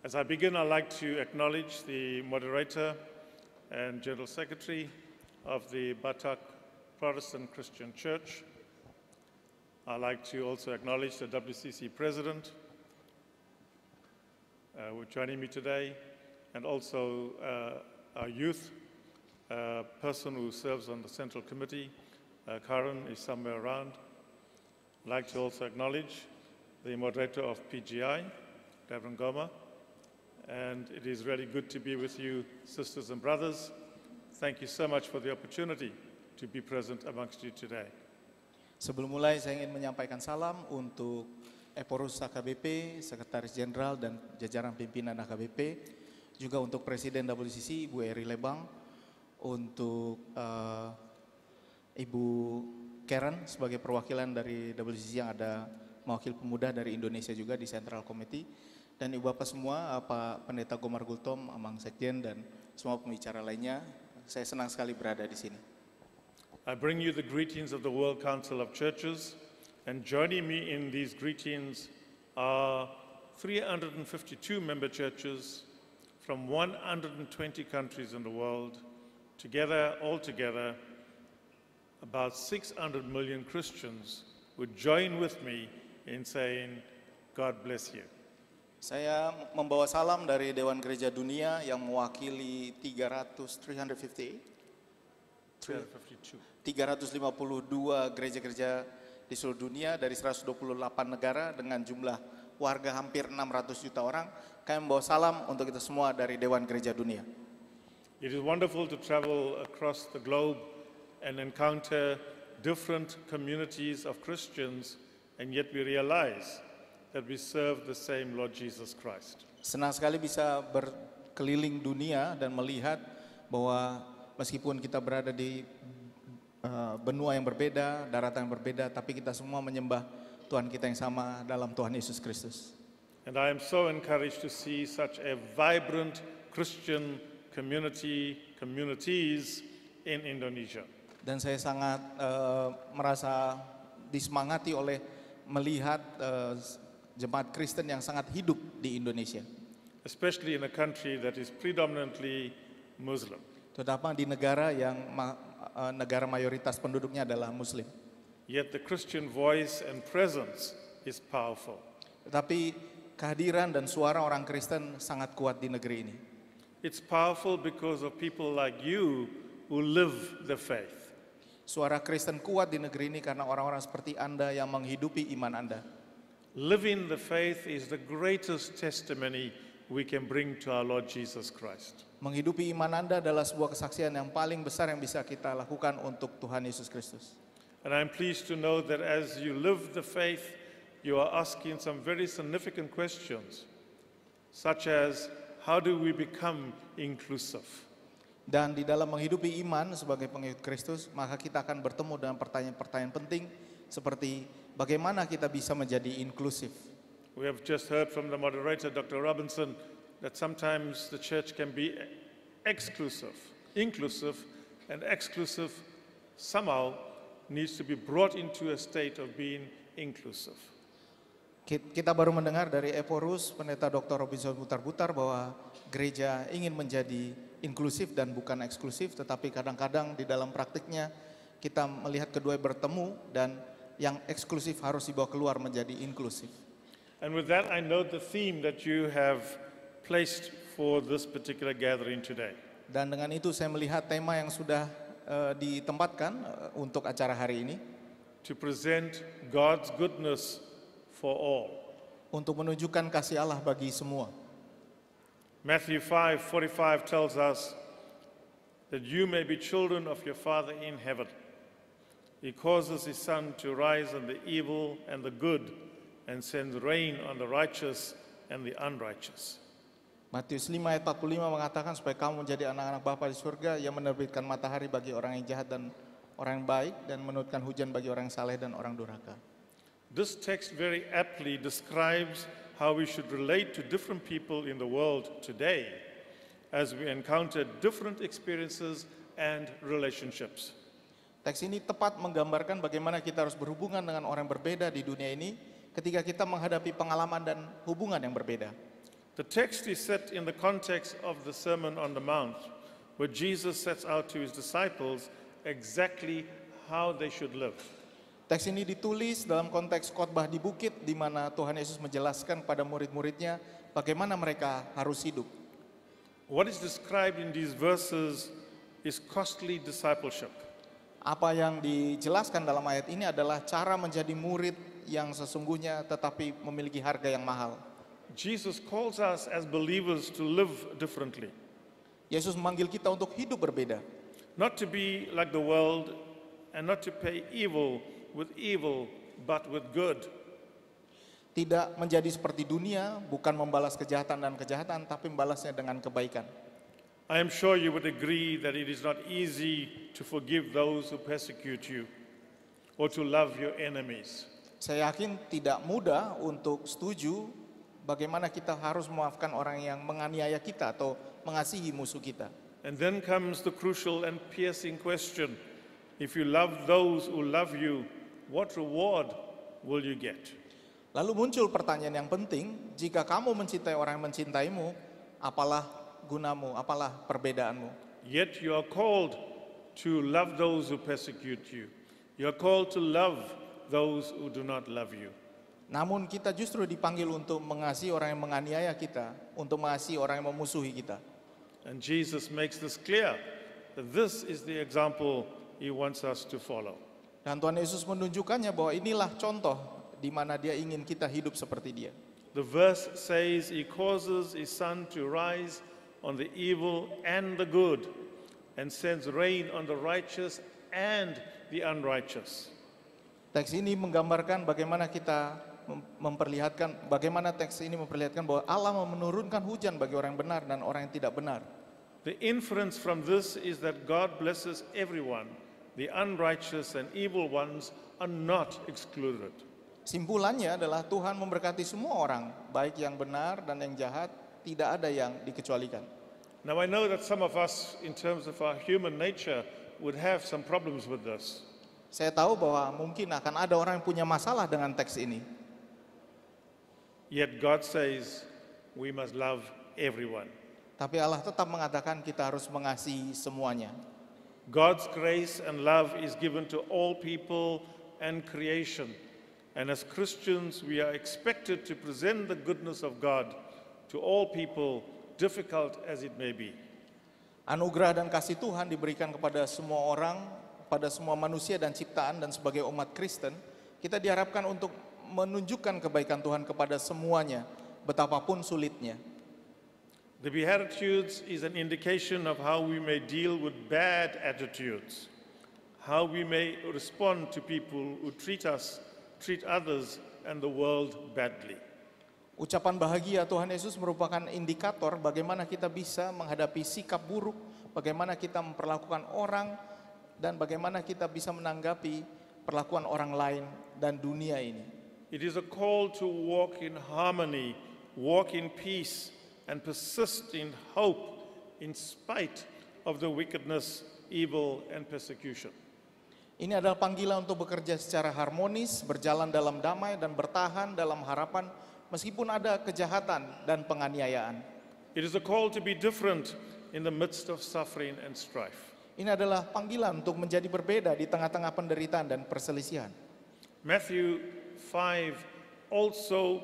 As I begin, I'd like to acknowledge the moderator and General Secretary of the Batak Protestant Christian Church. I'd like to also acknowledge the WCC President who are joining me today, and also our youth person who serves on the Central Committee. Karen is somewhere around. I'd like to also acknowledge the moderator of PGI, Reverend Goma. And it is really good to be with you, sisters and brothers. Thank you so much for the opportunity to be present amongst you today. Sebelum mulai, saya ingin menyampaikan salam untuk Eporus AKBP, Sekretaris Jenderal dan jajaran pimpinan AKBP, juga untuk Presiden WCC, Ibu Eri Lebang, untuk Ibu Karen sebagai perwakilan dari WCC yang ada mewakil pemuda dari Indonesia juga di Central Committee, dan Ibu Bapak semua, Pak Pendeta Gomar Gultom, Amang Sekjen, dan semua pembicara lainnya. Saya senang sekali berada di sini. I bring you the greetings of the World Council of Churches, and joining me in these greetings are 352 member churches from 120 countries in the world. Altogether, about 600 million Christians would join with me in saying, God bless you. Saya membawa salam dari Dewan Gereja Dunia yang mewakili 352 gereja-gereja di seluruh dunia dari 128 negara dengan jumlah warga hampir 600 juta orang. Kami membawa salam untuk kita semua dari Dewan Gereja Dunia. It is wonderful to travel across the globe and encounter different communities of Christians, and yet we realize that we serve the same Lord Jesus Christ. Senang sekali bisa berkeliling dunia dan melihat bahwa meskipun kita berada di benua yang berbeda, daratan yang berbeda, tapi kita semua menyembah Tuhan kita yang sama dalam Tuhan Yesus Kristus. And I am so encouraged to see such a vibrant Christian communities in Indonesia. Dan saya sangat merasa disemangati oleh melihat jemaat Kristen yang sangat hidup di Indonesia. Especially in a country that is predominantly Muslim. Terutama di negara yang negara mayoritas penduduknya adalah Muslim. Yet the Christian voice and presence is powerful. Tetapi kehadiran dan suara orang Kristen sangat kuat di negeri ini. It's powerful because of people like you who live the faith. Suara Kristen kuat di negeri ini karena orang-orang seperti Anda yang menghidupi iman Anda. Living the faith is the greatest testimony we can bring to our Lord Jesus Christ. Menghidupi iman Anda adalah sebuah kesaksian yang paling besar yang bisa kita lakukan untuk Tuhan Yesus Kristus. And I'm pleased to know that as you live the faith, you are asking some very significant questions, such as how do we become inclusive? Dan di dalam menghidupi iman sebagai pengikut Kristus, maka kita akan bertemu dengan pertanyaan-pertanyaan penting seperti bagaimana kita bisa menjadi inklusif. We have just heard from the moderator, Dr. Robinson, that sometimes the church can be exclusive, inclusive, and exclusive somehow needs to be brought into a state of being inclusive. Kita baru mendengar dari Eporus, Pendeta Dr. Robinson Butar-Butar bahwa gereja ingin menjadi inklusif dan bukan eksklusif, tetapi kadang-kadang di dalam praktiknya kita melihat kedua bertemu dan yang eksklusif harus dibawa keluar menjadi inklusif. And with that, I note the theme that you have placed for this particular gathering today. Dan dengan itu saya melihat tema yang sudah ditempatkan untuk acara hari ini. To present God's goodness for all. Untuk menunjukkan kasih Allah bagi semua. Matthew 5:45 tells us that you may be children of your Father in heaven. He causes his sun to rise on the evil and the good, and sends rain on the righteous and the unrighteous. Matius 5 ayat 45 mengatakan supaya kamu menjadi anak-anak Bapa di surga yang menerbitkan matahari bagi orang yang jahat dan orang yang baik, dan menurunkan hujan bagi orang yang saleh dan orang durhaka. This text very aptly describes how we should relate to different people in the world today as we encounter different experiences and relationships. Teks ini tepat menggambarkan bagaimana kita harus berhubungan dengan orang yang berbeda di dunia ini ketika kita menghadapi pengalaman dan hubungan yang berbeda. The text is set in the context of the Sermon on the Mount, where Jesus sets out to his disciples exactly how they should live. Teks ini ditulis dalam konteks khotbah di bukit di mana Tuhan Yesus menjelaskan kepada murid-muridnya bagaimana mereka harus hidup. What is described in these verses is costly discipleship. Apa yang dijelaskan dalam ayat ini adalah cara menjadi murid yang sesungguhnya tetapi memiliki harga yang mahal. Jesus calls us as believers to live differently, Yesus memanggil kita untuk hidup berbeda. not to be like the world and not to pay evil with evil, but with good. Tidak menjadi seperti dunia, bukan membalas kejahatan dan kejahatan, tapi membalasnya dengan kebaikan. I am sure you would agree that it is not easy to forgive those who persecute you or to love your enemies. Saya yakin tidak mudah untuk setuju bagaimana kita harus memaafkan orang yang menganiaya kita atau mengasihi musuh kita. And then comes the crucial and piercing question: if you love those who love you, what reward will you get? Lalu muncul pertanyaan yang penting, jika kamu mencintai orang yang mencintaimu, apalah gunamu, apalah perbedaanmu? Yet you are called to love those who persecute you. You are called to love those who do not love you. Namun kita justru dipanggil untuk mengasihi orang yang menganiaya kita, untuk mengasihi orang yang memusuhi kita. And Jesus makes this clear, that this is the example he wants us to follow. Dan Tuhan Yesus menunjukkannya bahwa inilah contoh di mana dia ingin kita hidup seperti dia. The verse says he causes his sun to rise on the evil and the good, and sends rain on the righteous and the unrighteous. Teks ini menggambarkan bagaimana kita memperlihatkan, bagaimana teks ini memperlihatkan bahwa Allah menurunkan hujan bagi orang yang benar dan orang yang tidak benar. The inference from this is that God blesses everyone. The unrighteous and evil ones are not excluded. Simpulannya adalah Tuhan memberkati semua orang, baik yang benar dan yang jahat, tidak ada yang dikecualikan. Now I know that some of us, in terms of our human nature, would have some problems with this. Saya tahu bahwa mungkin akan ada orang yang punya masalah dengan teks ini. Yet God says we must love everyone. Tapi Allah tetap mengatakan kita harus mengasihi semuanya. God's grace and love is given to all people and creation. And as Christians, we are expected to present the goodness of God to all people, difficult as it may be. Anugerah dan kasih Tuhan diberikan kepada semua orang, pada semua manusia dan ciptaan, dan sebagai umat Kristen, kita diharapkan untuk menunjukkan kebaikan Tuhan kepada semuanya, betapapun sulitnya. The Beatitudes is an indication of how we may deal with bad attitudes, how we may respond to people who treat others and the world badly. Ucapan bahagia Tuhan Yesus merupakan indikator bagaimana kita bisa menghadapi sikap buruk, bagaimana kita memperlakukan orang, dan bagaimana kita bisa menanggapi perlakuan orang lain dan dunia ini. It is a call to walk in harmony, walk in peace, and persist in hope in spite of the wickedness, evil, and persecution. Ini adalah panggilan untuk bekerja secara harmonis, berjalan dalam damai, dan bertahan dalam harapan meskipun ada kejahatan dan penganiayaan. It is a call to be different in the midst of suffering and strife. Ini adalah panggilan untuk menjadi berbeda di tengah-tengah penderitaan dan perselisihan. Matthew 5 also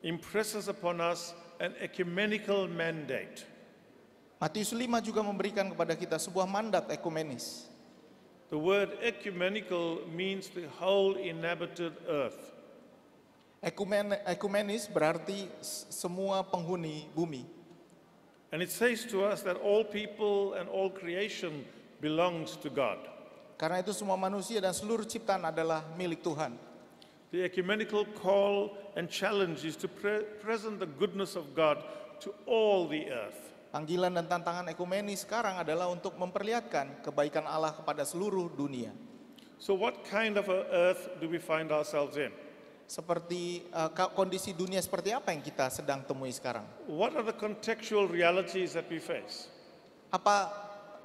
impresses upon us an ecumenical mandate. Matius 5 juga memberikan kepada kita sebuah mandat ekumenis. The word ecumenical means the whole inhabited earth. Ekumenis berarti semua penghuni bumi. And it says to us that all people and all creation belongs to God. Karena itu semua manusia dan seluruh ciptaan adalah milik Tuhan. The ecumenical call and challenge is to present the goodness of God to all the earth. Panggilan dan tantangan ekumenis sekarang adalah untuk memperlihatkan kebaikan Allah kepada seluruh dunia. So what kind of a earth do we find ourselves in? Seperti kondisi dunia seperti apa yang kita sedang temui sekarang? What are the contextual realities that we face? Apa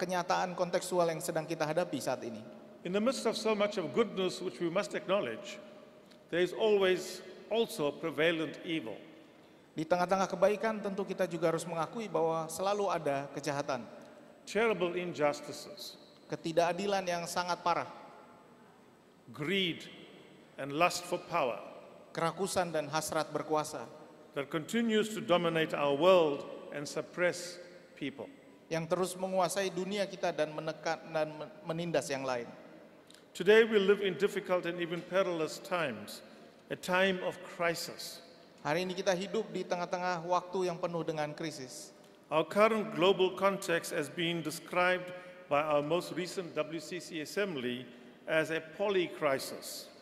kenyataan kontekstual yang sedang kita hadapi saat ini? In the midst of so much of goodness which we must acknowledge, there is always also prevalent evil. Di tengah-tengah kebaikan tentu kita juga harus mengakui bahwa selalu ada kejahatan, terrible injustices, ketidakadilan yang sangat parah, greed, and lust for power kerakusan dan hasrat berkuasa that continues to dominate our world and suppress people. yang terus menguasai dunia kita dan menekan dan menindas yang lain. Today we live in difficult and even perilous times, a time of crisis. Hari ini kita hidup di tengah-tengah waktu yang penuh dengan krisis. Our current global context has been described by our most recent WCC assembly as a polycrisis.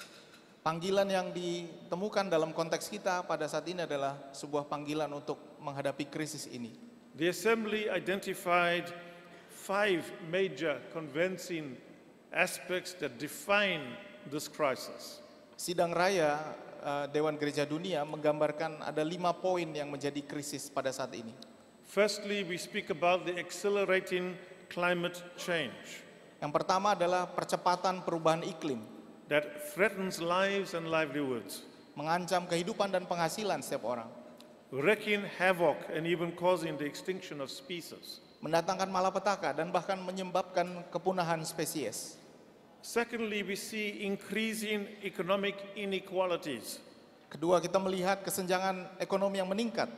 Panggilan yang ditemukan dalam konteks kita pada saat ini adalah sebuah panggilan untuk menghadapi krisis ini. The assembly identified 5 major convincing aspects that define this crisis. Sidang Raya Dewan Gereja Dunia menggambarkan ada 5 poin yang menjadi krisis pada saat ini. Firstly, we speak about the accelerating climate change Yang pertama adalah percepatan perubahan iklim, that threatens lives and livelihoods, mengancam kehidupan dan penghasilan setiap orang, wreaking havoc and even causing the extinction of species. mendatangkan malapetaka dan bahkan menyebabkan kepunahan spesies. Secondly, we see increasing economic inequalities, Kedua, kita melihat kesenjangan ekonomi yang meningkat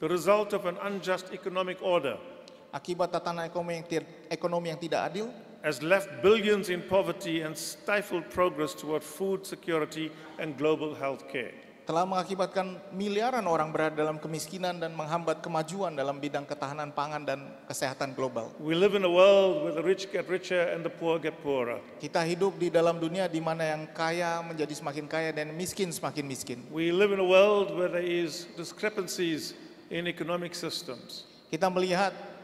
the result of an unjust economic order, akibat tatanan ekonomi yang tidak adil, has left billions in poverty and stifled progress toward food security and global health care. telah mengakibatkan miliaran orang berada dalam kemiskinan dan menghambat kemajuan dalam bidang ketahanan pangan dan kesehatan global. We live in a world where the rich get richer and the poor get poorer. Kita hidup di dalam dunia di mana yang kaya menjadi semakin kaya dan miskin semakin miskin. We live in a world where there is discrepancies in economic systems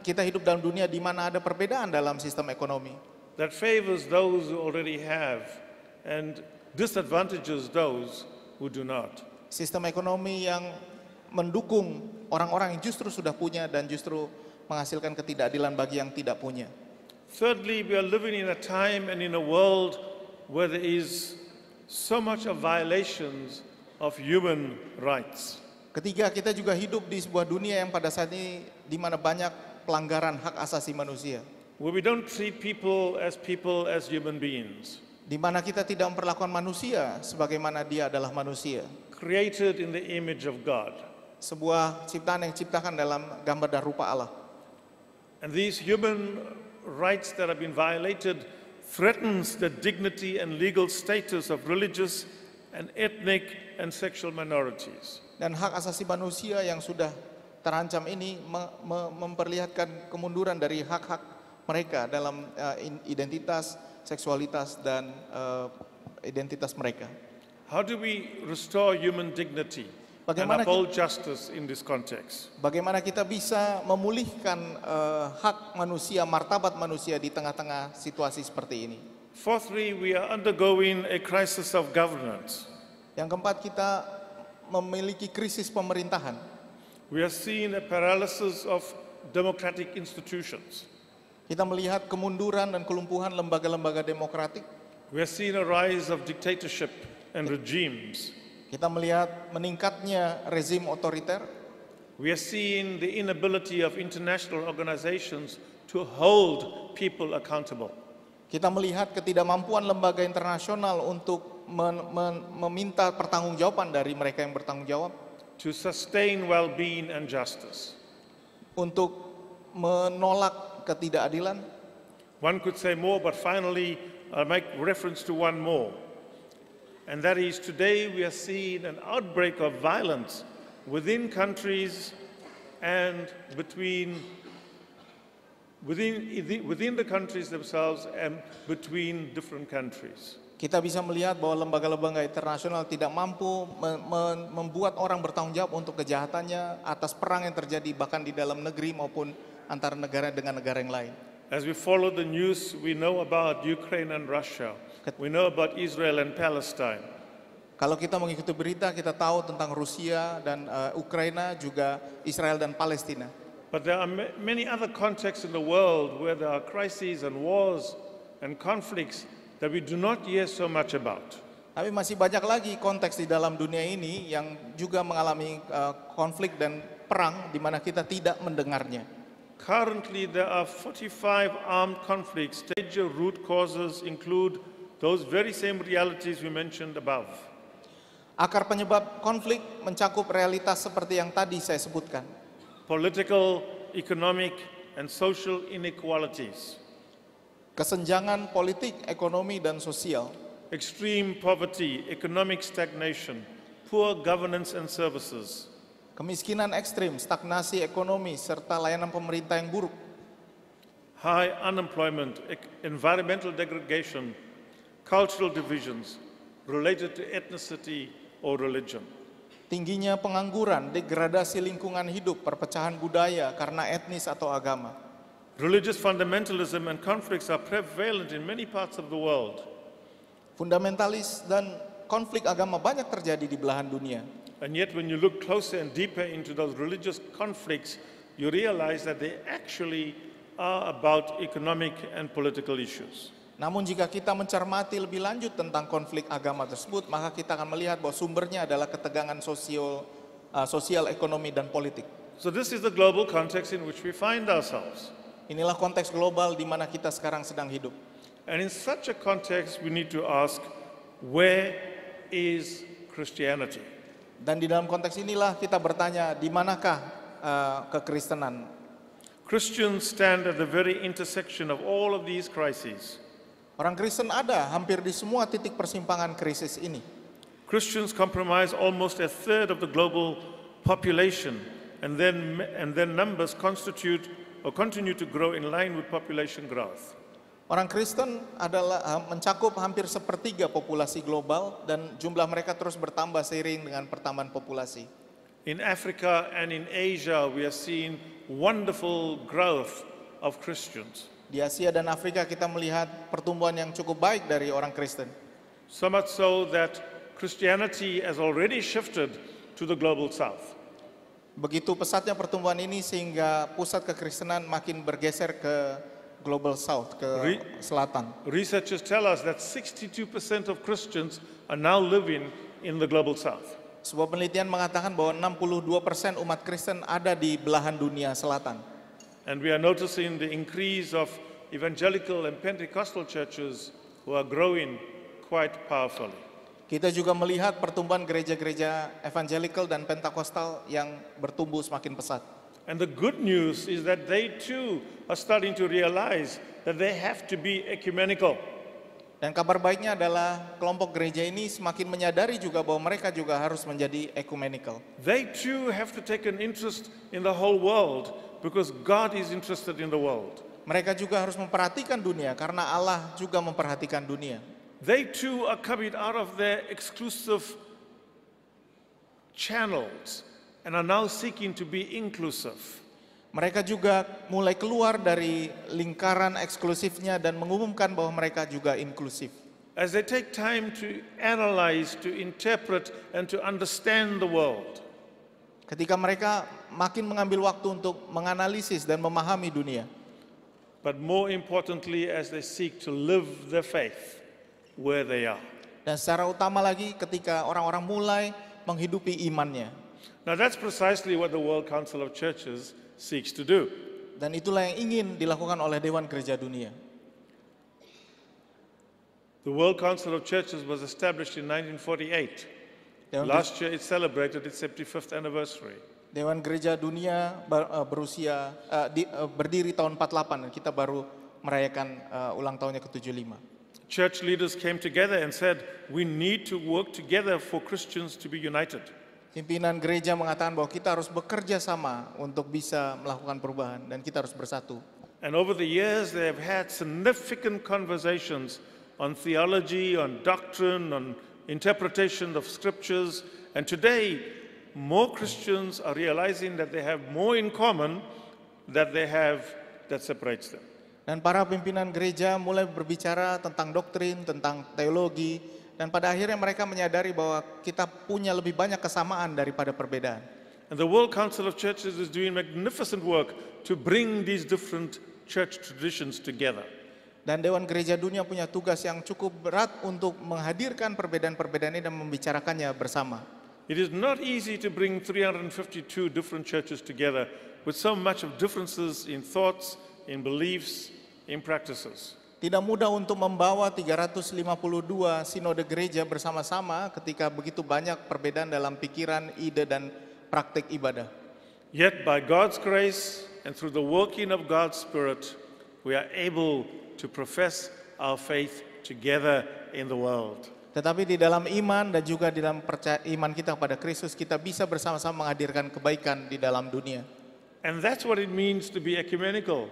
Kita hidup dalam dunia di mana ada perbedaan dalam sistem ekonomi that favors those who already have and disadvantages those who do not. sistem ekonomi yang mendukung orang-orang yang justru sudah punya dan justru menghasilkan ketidakadilan bagi yang tidak punya. Thirdly, we are living in a time and in a world where there is so much of violations of human rights. Ketiga, kita juga hidup di sebuah dunia yang pada saat ini di mana banyak pelanggaran hak asasi manusia, Where we don't treat people as human beings, di mana kita tidak memperlakukan manusia sebagaimana dia adalah manusia, created in the image of God. sebuah ciptaan yang diciptakan dalam gambar dan rupa Allah. And these human rights that have been violated threatens the dignity and legal status of religious and ethnic and sexual minorities. Dan hak asasi manusia yang sudah terancam ini memperlihatkan kemunduran dari hak-hak mereka dalam identitas, seksualitas, dan identitas mereka. How do we restore human dignity and uphold justice in this context? Bagaimana kita bisa memulihkan hak manusia, martabat manusia di tengah-tengah situasi seperti ini? Fourthly, we are undergoing a crisis of governance. Yang keempat, kita memiliki krisis pemerintahan. We are seeing a paralysis of democratic institutions. Kita melihat kemunduran dan kelumpuhan lembaga-lembaga demokratik. We are seeing a rise of dictatorship and regimes. Kita melihat meningkatnya rezim otoriter. We are seeing the inability of international organizations to hold people accountable. Kita melihat ketidakmampuan lembaga internasional untuk meminta pertanggungjawaban dari mereka yang bertanggung jawab, to sustain well-being and justice. untuk menolak ketidakadilan. One could say more, but finally I'll make reference to one more. And that is, today we are seeing an outbreak of violence within countries and within the countries themselves and between different countries. Kita bisa melihat bahwa lembaga-lembaga internasional tidak mampu membuat orang bertanggung jawab untuk kejahatannya atas perang yang terjadi bahkan di dalam negeri maupun antara negara dengan negara yang lain. As we follow the news, we know about Ukraine and Russia. We know about Israel and Palestine. Kalau kita mengikuti berita, kita tahu tentang Rusia dan Ukraina, juga Israel dan Palestina. But there are many other contexts in the world where there are crises and wars and conflicts that we do not hear so much about. Tapi masih banyak lagi konteks di dalam dunia ini yang juga mengalami konflik dan perang di mana kita tidak mendengarnya. Currently, there are 45 armed conflicts. Major root causes include those very same realities we mentioned above. Akar penyebab konflik mencakup realitas seperti yang tadi saya sebutkan. Political, economic, and social inequalities. Kesenjangan politik, ekonomi, dan sosial. Extreme poverty, economic stagnation, poor governance and services. Kemiskinan ekstrim, stagnasi ekonomi, serta layanan pemerintah yang buruk. High unemployment, environmental degradation, cultural divisions related to ethnicity or religion. Tingginya pengangguran, degradasi lingkungan hidup, perpecahan budaya karena etnis atau agama. Religious fundamentalism and conflicts are prevalent in many parts of the world. Fundamentalis dan konflik agama banyak terjadi di belahan dunia. And yet when you look closer and deeper into those religious conflicts, you realize that they actually are about economic and political issues. Namun jika kita mencermati lebih lanjut tentang konflik agama tersebut, maka kita akan melihat bahwa sumbernya adalah ketegangan sosial, ekonomi, dan politik. So this is the global context in which we find ourselves. Inilah konteks global di mana kita sekarang sedang hidup. And in such a context, we need to ask, where is Christianity? Dan di dalam konteks inilah kita bertanya, di manakah kekristenan? Christians stand at the very intersection of all of these crises. Orang Kristen ada hampir di semua titik persimpangan krisis ini. Christians comprise almost a third of the global population, and then numbers constitute or continue to grow in line with population growth. Orang Kristen adalah mencakup hampir sepertiga populasi global dan jumlah mereka terus bertambah seiring dengan pertambahan populasi. In Africa and in Asia, we are seeing wonderful growth of Christians. Di Asia dan Afrika kita melihat pertumbuhan yang cukup baik dari orang Kristen. So much so that Christianity has already shifted to the global south. Begitu pesatnya pertumbuhan ini sehingga pusat kekristenan makin bergeser ke Global South, ke selatan. Researchers tell us that 62% of Christians are now living in the global south. Sebuah penelitian mengatakan bahwa 62% umat Kristen ada di belahan dunia selatan. And we are noticing the increase of evangelical and Pentecostal churches who are growing quite powerfully. Kita juga melihat pertumbuhan gereja-gereja evangelical dan Pentakostal yang bertumbuh semakin pesat. And the good news is that they too are starting to realize that they have to be ecumenical. Dan kabar baiknya adalah kelompok gereja ini semakin menyadari juga bahwa mereka juga harus menjadi ecumenical. They too have to take an interest in the whole world because God is interested in the world. Mereka juga harus memperhatikan dunia karena Allah juga memperhatikan dunia. They too are coming out of their exclusive channels and are now seeking to be inclusive. Mereka juga mulai keluar dari lingkaran eksklusifnya dan mengumumkan bahwa mereka juga inklusif. As they take time to analyze, to interpret, and to understand the world. Ketika mereka makin mengambil waktu untuk menganalisis dan memahami dunia. But more importantly, as they seek to live their faith where they are. Dan secara utama lagi ketika orang-orang mulai menghidupi imannya. Now that's precisely what the World Council of Churches seeks to do. Dan itulah yang ingin dilakukan oleh Dewan Gereja Dunia. The World Council of Churches was established in 1948. Last year it celebrated its 75th anniversary. Dewan Gereja Dunia berdiri tahun 48 dan kita baru merayakan ulang tahunnya ke-75. Church leaders came together and said, we need to work together for Christians to be united. Pimpinan gereja mengatakan bahwa kita harus bekerja sama untuk bisa melakukan perubahan dan kita harus bersatu. And over the years they have had significant conversations on theology, on doctrine, on interpretation of scriptures. And today, more Christians are realizing that they have more in common than they have that separates them. Dan para pimpinan gereja mulai berbicara tentang doktrin, tentang teologi, dan pada akhirnya mereka menyadari bahwa kita punya lebih banyak kesamaan daripada perbedaan. And the World Council of Churches is doing magnificent work to bring these different church traditions together. Dan Dewan Gereja Dunia punya tugas yang cukup berat untuk menghadirkan perbedaan-perbedaan ini dan membicarakannya bersama. It is not easy to bring 352 different churches together with so much of differences in thoughts, in beliefs, in practices. Tidak mudah untuk membawa 352 sinode gereja bersama-sama ketika begitu banyak perbedaan dalam pikiran, ide, dan praktik ibadah. Yet by God's grace and through the working of God's Spirit, we are able to profess our faith together in the world. Tetapi di dalam iman dan juga di dalam iman kita kepada Kristus, kita bisa bersama-sama menghadirkan kebaikan di dalam dunia. And that's what it means to be ecumenical,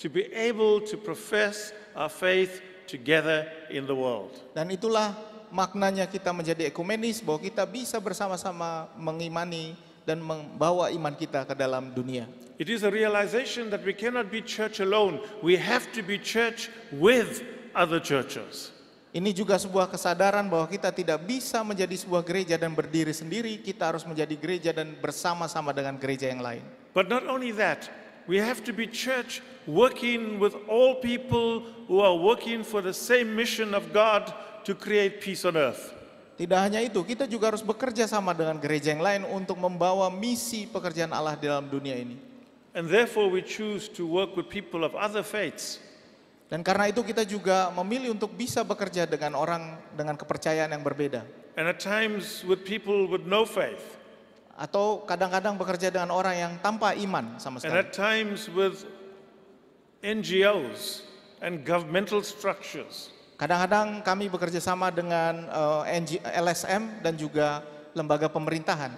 to be able to profess our faith together in the world. Dan itulah maknanya kita menjadi ekumenis, bahwa kita bisa bersama-sama mengimani dan membawa iman kita ke dalam dunia. It is a realization that we cannot be church alone. We have to be church with other churches. Ini juga sebuah kesadaran bahwa kita tidak bisa menjadi sebuah gereja dan berdiri sendiri, kita harus menjadi gereja dan bersama-sama dengan gereja yang lain. But not only that, we have to be church working with all people who are working for the same mission of God to create peace on earth. Tidak hanya itu, kita juga harus bekerja sama dengan gereja yang lain untuk membawa misi pekerjaan Allah di dalam dunia ini. And therefore we choose to work with people of other faiths. Dan karena itu kita juga memilih untuk bisa bekerja dengan orang dengan kepercayaan yang berbeda. And at times with people with no faith. Atau kadang-kadang bekerja dengan orang yang tanpa iman sama And sekali. at times with NGOs and governmental structures. Kadang-kadang kami bekerja sama dengan LSM dan juga lembaga pemerintahan.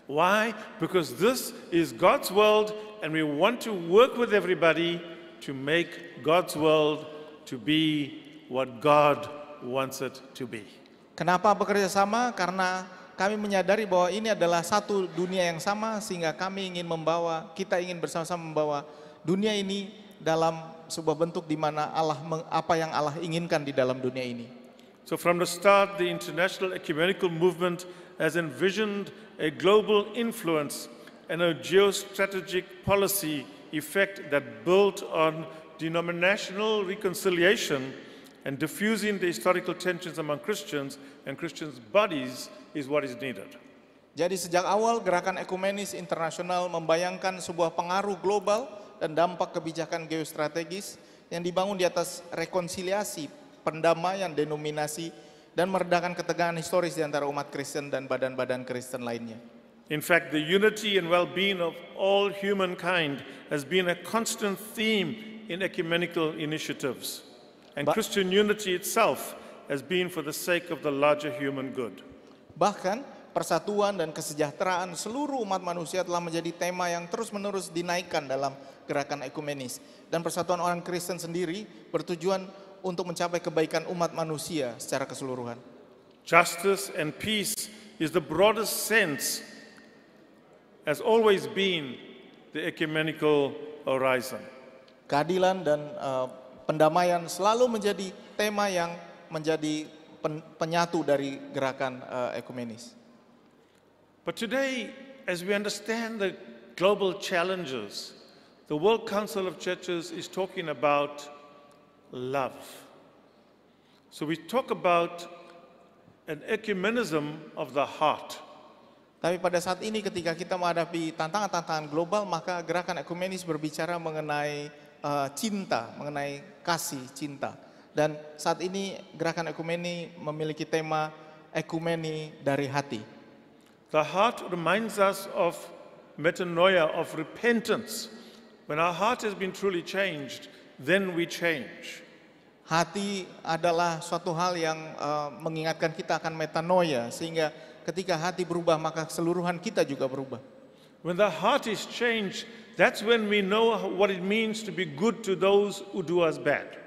Why? Because this is God's world and we want to work with everybody to make God's world to be what God wants it to be. Kenapa bekerja sama? Karena kami menyadari bahwa ini adalah satu dunia yang sama, sehingga kami ingin kita ingin bersama-sama membawa dunia ini dalam sebuah bentuk di mana apa yang Allah inginkan di dalam dunia ini. So from the start, the international ecumenical movement has envisioned a global influence and a geostrategic policy effect that built on denominational reconciliation and diffusing the historical tensions among Christians and Christians' bodies is what is needed. Jadi sejak awal gerakan ekumenis internasional membayangkan sebuah pengaruh global dan dampak kebijakan geostrategis yang dibangun di atas rekonsiliasi, pendamaian denominasi, dan meredakan ketegangan historis di antara umat Kristen dan badan-badan Kristen lainnya. In fact, the unity and well-being of all humankind has been a constant theme in ecumenical initiatives. And Christian unity itself has been for the sake of the larger human good. Bahkan persatuan dan kesejahteraan seluruh umat manusia telah menjadi tema yang terus-menerus dinaikkan dalam gerakan ekumenis. Dan persatuan orang Kristen sendiri bertujuan untuk mencapai kebaikan umat manusia secara keseluruhan. Justice and peace is the broadest sense, has always been the ecumenical horizon. Keadilan dan pendamaian selalu menjadi tema yang menjadi penyatu dari gerakan ekumenis. But today, as we understand the global challenges, the World Council of Churches is talking about love. So we talk about an ecumenism of the heart. Tapi pada saat ini ketika kita menghadapi tantangan-tantangan global, maka gerakan ekumenis berbicara mengenai cinta, mengenai kasih cinta. Dan saat ini gerakan ekumeni memiliki tema ekumeni dari hati. The heart reminds us of metanoia, of repentance. When our heart has been truly changed, then we change. Hati adalah suatu hal yang mengingatkan kita akan metanoia, sehingga ketika hati berubah maka keseluruhan kita juga berubah. When the heart is changed, that's when we know what it means to be good to those who do us bad.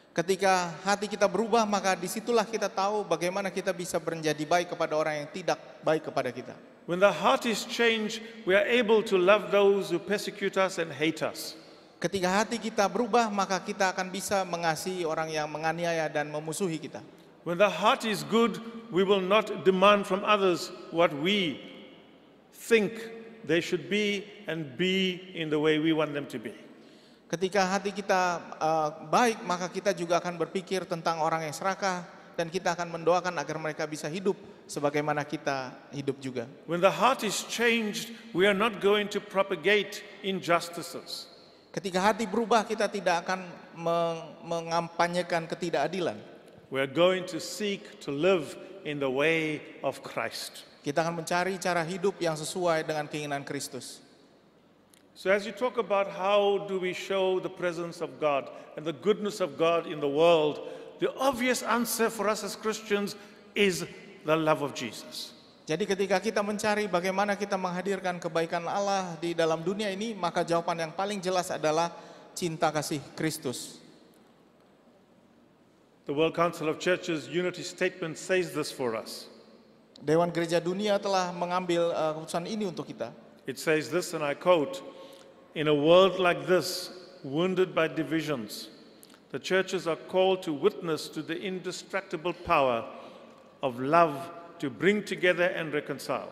Ketika hati kita berubah, maka disitulah kita tahu bagaimana kita bisa menjadi baik kepada orang yang tidak baik kepada kita. When the heart is changed, we are able to love those who persecute us and hate us. Ketika hati kita berubah, maka kita akan bisa mengasihi orang yang menganiaya dan memusuhi kita. When the heart is good, we will not demand from others what we think they should be and be in the way we want them to be. Ketika hati kita baik, maka kita juga akan berpikir tentang orang yang serakah dan kita akan mendoakan agar mereka bisa hidup sebagaimana kita hidup juga. When the heart is changed, we are not going to propagate injustices. Ketika hati berubah, kita tidak akan mengampanyekan ketidakadilan. We are going to seek to live in the way of Christ. Kita akan mencari cara hidup yang sesuai dengan keinginan Kristus. So as you talk about how do we show the presence of God and the goodness of God in the world, the obvious answer for us as Christians is the love of Jesus. Jadi ketika kita mencari bagaimana kita menghadirkan kebaikan Allah di dalam dunia ini, maka jawaban yang paling jelas adalah cinta kasih Kristus. The World Council of Churches Unity Statement says this for us. Dewan Gereja Dunia telah mengambil keputusan ini untuk kita. It says this, and I quote, "In a world like this, wounded by divisions, the churches are called to witness to the indestructible power of love to bring together and reconcile.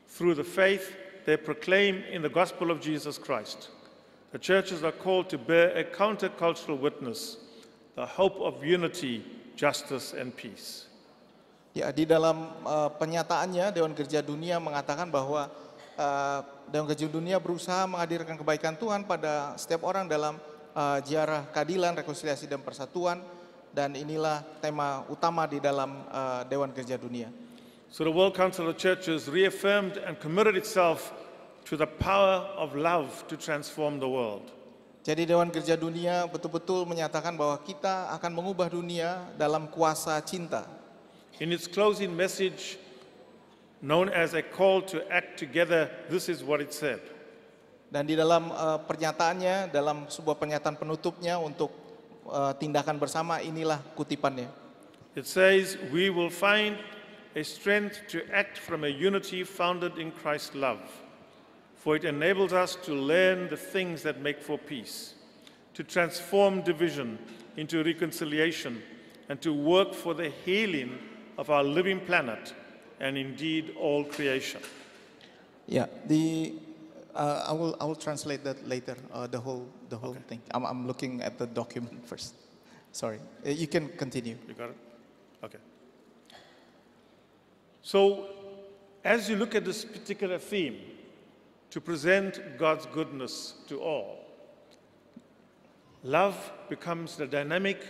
Through the faith they proclaim in the gospel of Jesus Christ, the churches are called to bear a countercultural witness, the hope of unity, justice, and peace." Ya, di dalam penyataannya Dewan Gereja Dunia mengatakan bahwa Dewan Gereja Dunia berusaha menghadirkan kebaikan Tuhan pada setiap orang dalam ziarah keadilan, rekonsiliasi, dan persatuan. Dan inilah tema utama di dalam Dewan Gereja Dunia. So the World Council of Churches reaffirmed and committed itself to the power of love to transform the world. Jadi Dewan Gereja Dunia betul-betul menyatakan bahwa kita akan mengubah dunia dalam kuasa cinta. In its closing message, known as a call to act together, this is what it said. Dan di dalam pernyataannya, dalam sebuah pernyataan penutupnya untuk tindakan bersama, inilah kutipannya. It says, "We will find a strength to act from a unity founded in Christ's love, for it enables us to learn the things that make for peace, to transform division into reconciliation, and to work for the healing of our living planet, and indeed all creation." Ya, I will translate that later. The whole thing. I'm looking at the document first. Sorry, you can continue. You got it? Okay. So, as you look at this particular theme, to present God's goodness to all, love becomes the dynamic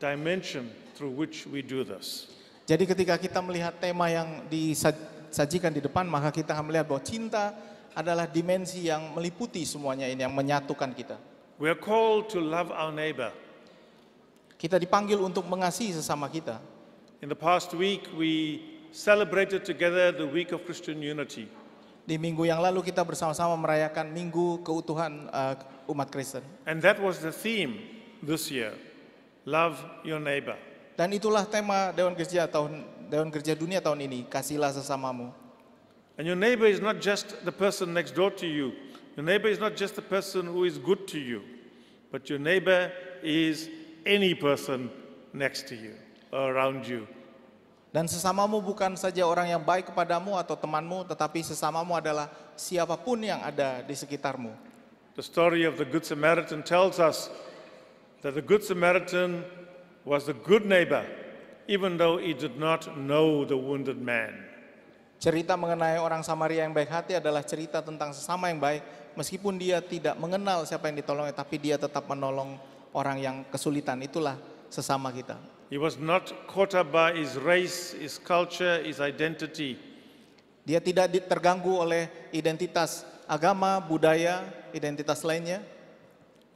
dimension through which we do this. Jadi ketika kita melihat tema yang disajikan di depan, maka kita akan melihat bahwa cinta adalah dimensi yang meliputi semuanya ini, yang menyatukan kita. We are called to love our neighbor. Kita dipanggil untuk mengasihi sesama kita. In the past week, we celebrated together the Week of Christian Unity. Di minggu yang lalu kita bersama-sama merayakan Minggu Keutuhan umat Kristen. And that was the theme this year, love your neighbor. Dan itulah tema Dewan Gereja Dunia tahun ini, kasihilah sesamamu. And your neighbor is not just the person next door to you. Your neighbor is not just the person who is good to you, but your neighbor is any person next to you or around you. Dan sesamamu bukan saja orang yang baik kepadamu atau temanmu, tetapi sesamamu adalah siapapun yang ada di sekitarmu. The story of the Good Samaritan tells us that the Good Samaritan was the good neighbor, even though he did not know the wounded man. Cerita mengenai orang Samaria yang baik hati adalah cerita tentang sesama yang baik, meskipun dia tidak mengenal siapa yang ditolongnya, tapi dia tetap menolong orang yang kesulitan. Itulah sesama kita. He was not caught up by his race, his culture, his identity. Dia tidak terganggu oleh identitas agama, budaya, identitas lainnya.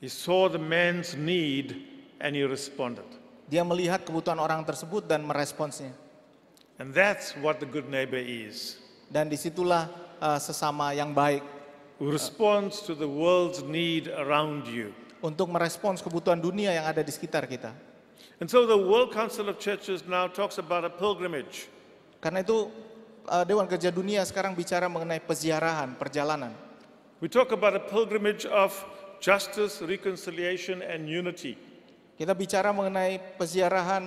He saw the man's need and he responded. Dia melihat kebutuhan orang tersebut dan meresponsnya. And that's what the good neighbor is. Dan disitulah sesama yang baik. Who responds to the world's need around you. Untuk merespons kebutuhan dunia yang ada di sekitar kita. And so the World Council of Churches now talks about a pilgrimage. Karena itu Dewan Gereja Dunia sekarang bicara mengenai peziarahan, perjalanan. We talk about a pilgrimage of justice, reconciliation, and unity. Kita bicara mengenai peziarahan,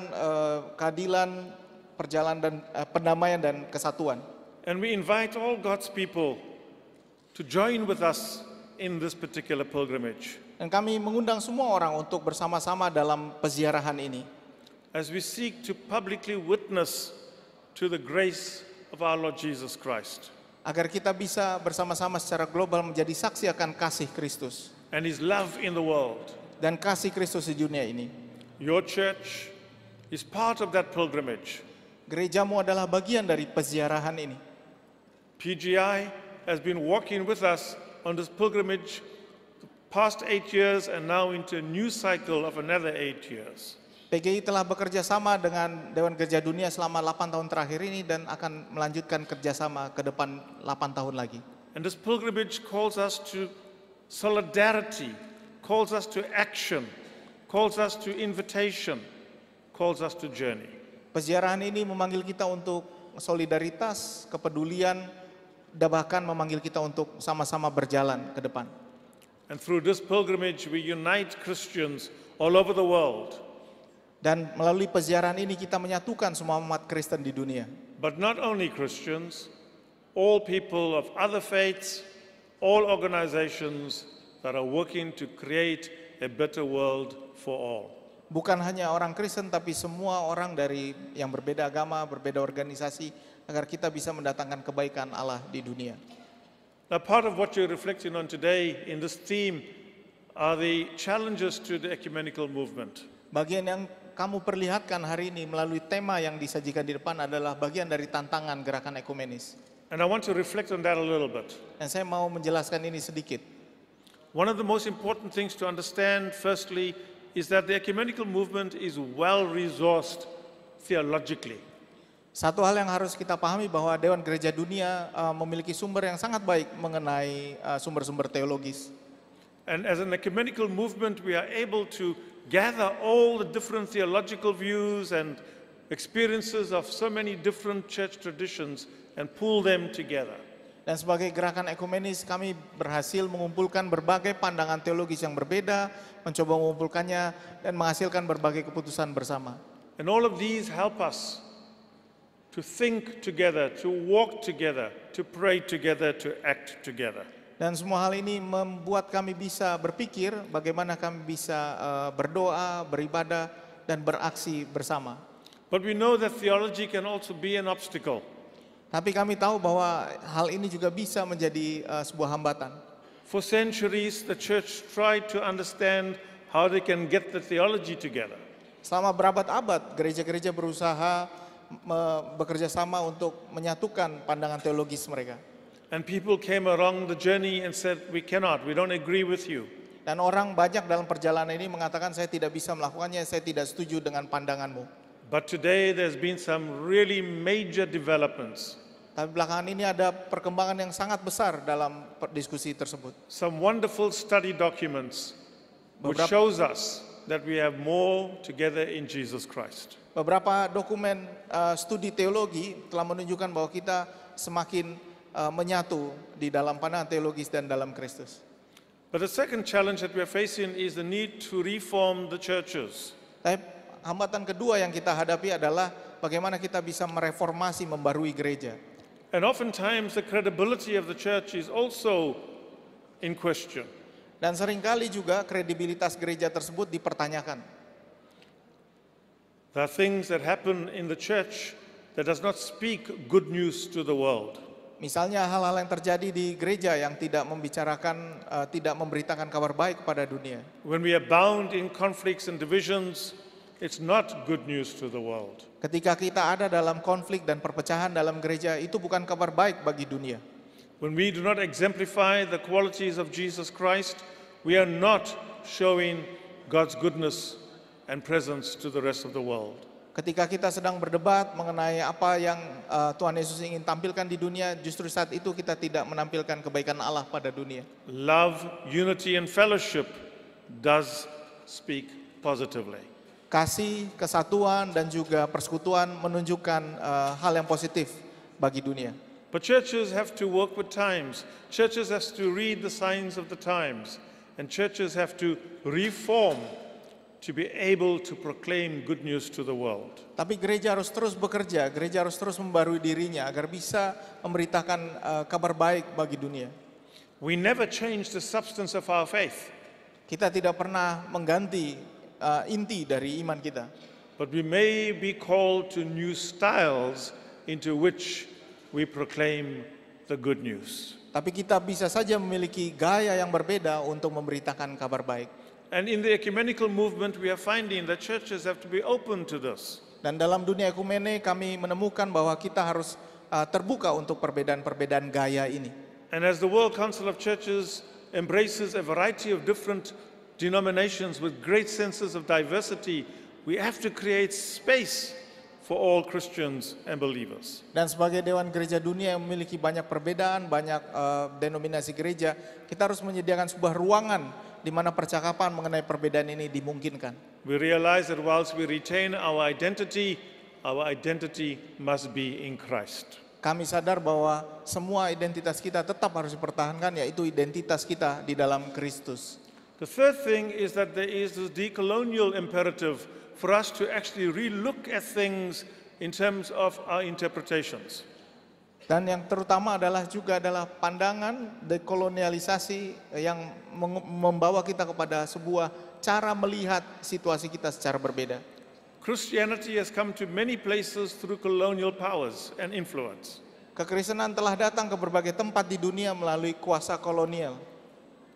keadilan, perjalanan dan perdamaian dan kesatuan. And we invite all God's people to join with us in this particular pilgrimage. Dan kami mengundang semua orang untuk bersama-sama dalam peziarahan ini. As we seek to publicly witness to the grace of our Lord Jesus Christ Agar kita bisa bersama-sama secara global menjadi saksi akan kasih Kristus. and His love in the world. Dan kasih Kristus di dunia ini. Your church is part of that pilgrimage. Gerejamu adalah bagian dari peziarahan ini. PGI has been walking with us on this pilgrimage the past 8 years and now into a new cycle of another 8 years. PGI telah bekerja sama dengan Dewan Gereja Dunia selama 8 tahun terakhir ini dan akan melanjutkan kerjasama ke depan 8 tahun lagi. And this pilgrimage calls us to solidarity, calls us to action, calls us to invitation, calls us to journey. Peziarahan ini memanggil kita untuk solidaritas, kepedulian, dan bahkan memanggil kita untuk sama-sama berjalan ke depan. And through this pilgrimage, we unite Christians all over the world. Dan melalui peziarahan ini kita menyatukan semua umat Kristen di dunia. But not only Christians, all people of other faiths, all organizations that are working to create a better world for all. Bukan hanya orang Kristen, tapi semua orang dari yang berbeda agama, berbeda organisasi, agar kita bisa mendatangkan kebaikan Allah di dunia. Now, part of what you're reflecting on today in this theme are the challenges to the ecumenical movement. Bagian yang kamu perlihatkan hari ini melalui tema yang disajikan di depan adalah bagian dari tantangan gerakan ekumenis. And I want to reflect on that a little bit. Dan saya mau menjelaskan ini sedikit. One of the most important things to understand, firstly, is that the ecumenical movement is well-resourced theologically. Satu hal yang harus kita pahami bahwa Dewan Gereja Dunia memiliki sumber yang sangat baik mengenai sumber-sumber teologis. And as an ecumenical movement, we are able to gather all the different theological views and experiences of so many different church traditions and pull them together. Dan sebagai gerakan ekumenis kami berhasil mengumpulkan berbagai pandangan teologis yang berbeda, mencoba mengumpulkannya dan menghasilkan berbagai keputusan bersama. And all of these help us to think together, to walk together, to pray together, to act together. Dan semua hal ini membuat kami bisa berpikir bagaimana kami bisa berdoa, beribadah, dan beraksi bersama. But we know that theology can also be an obstacle. Tapi kami tahu bahwa hal ini juga bisa menjadi sebuah hambatan. For centuries, the church tried to understand how they can get the theology together. Selama berabad-abad, gereja-gereja berusaha bekerja sama untuk menyatukan pandangan teologis mereka. And people came along the journey and said, we cannot, we don't agree with you. Dan orang banyak dalam perjalanan ini mengatakan saya tidak bisa melakukannya, saya tidak setuju dengan pandanganmu. But today there's been some really major developments. Tapi belakangan ini ada perkembangan yang sangat besar dalam diskusi tersebut. Some wonderful study documents which Beberapa- shows us that we have more together in Jesus Christ. Beberapa dokumen studi teologi telah menunjukkan bahwa kita semakin menyatu di dalam pandangan teologis dan dalam Kristus. But the second challenge that we are facing is the need to reform the churches. Tapi hambatan kedua yang kita hadapi adalah bagaimana kita bisa mereformasi, membarui gereja. And oftentimes the credibility of the church is also in question. Dan seringkali juga kredibilitas gereja tersebut dipertanyakan. There are things that happen in the church that does not speak good news to the world. Misalnya hal-hal yang terjadi di gereja yang tidak membicarakan, tidak memberitakan kabar baik kepada dunia. When we are bound in conflicts and divisions, it's not good news to the world. Ketika kita ada dalam konflik dan perpecahan dalam gereja, itu bukan kabar baik bagi dunia. When we do not exemplify the qualities of Jesus Christ, we are not showing God's goodness and presence to the rest of the world. Ketika kita sedang berdebat mengenai apa yang Tuhan Yesus ingin tampilkan di dunia, justru saat itu kita tidak menampilkan kebaikan Allah pada dunia. Love, unity, and fellowship does speak positively. Kasih, kesatuan, dan juga persekutuan menunjukkan hal yang positif bagi dunia. But churches have to work with times. Churches have to read the signs of the times. And churches have to reform to be able to proclaim good news to the world. Tapi gereja harus terus bekerja, gereja harus terus membarui dirinya agar bisa memberitakan kabar baik bagi dunia. We never change the substance of our faith, Kita tidak pernah mengganti inti dari iman kita. but we may be called to new styles into which we proclaim the good news. Tapi kita bisa saja memiliki gaya yang berbeda untuk memberitakan kabar baik. And in the ecumenical movement, we are finding that churches have to be open to this. Dan dalam dunia ekumene kami menemukan bahwa kita harus terbuka untuk perbedaan-perbedaan gaya ini. And as the World Council of Churches embraces a variety of different denominations with great senses of diversity, we have to create space for all Christians and believers. Dan sebagai Dewan Gereja Dunia yang memiliki banyak perbedaan, banyak denominasi gereja, kita harus menyediakan sebuah ruangan di mana percakapan mengenai perbedaan ini dimungkinkan. We realize that whilst we retain our identity must be in Christ. Kami sadar bahwa semua identitas kita tetap harus dipertahankan, yaitu identitas kita di dalam Kristus. The third thing is that there is this decolonial imperative for us to actually re-look at things in terms of our interpretations. Dan yang terutama adalah pandangan dekolonialisasi yang membawa kita kepada sebuah cara melihat situasi kita secara berbeda. Christianity has come to many places through colonial powers and influence. Kekristenan telah datang ke berbagai tempat di dunia melalui kuasa kolonial.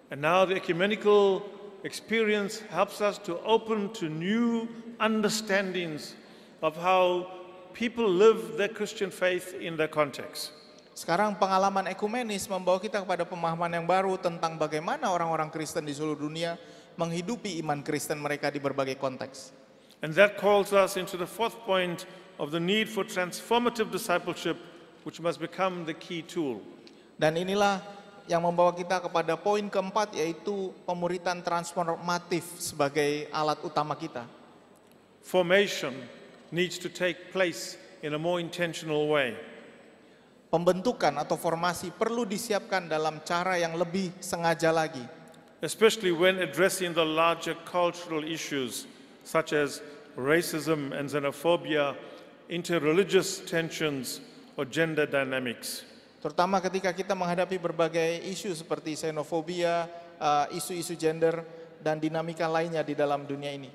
And now the ecumenical experience helps us to open to new understandings of how people live their Christian faith in their context. Sekarang pengalaman ekumenis membawa kita kepada pemahaman yang baru tentang bagaimana orang-orang Kristen di seluruh dunia menghidupi iman Kristen mereka di berbagai konteks. And that calls us into the fourth point of the need for transformative discipleship, which must become the key tool. Dan inilah yang membawa kita kepada poin keempat, yaitu pemuritan transformatif sebagai alat utama kita. Formation needs to take place in a more intentional way. Pembentukan atau formasi perlu disiapkan dalam cara yang lebih sengaja lagi. Especially when addressing the larger cultural issues such as racism and xenophobia, interreligious tensions, or gender dynamics. Terutama ketika kita menghadapi berbagai isu seperti xenofobia, isu-isu gender, dan dinamika lainnya di dalam dunia ini.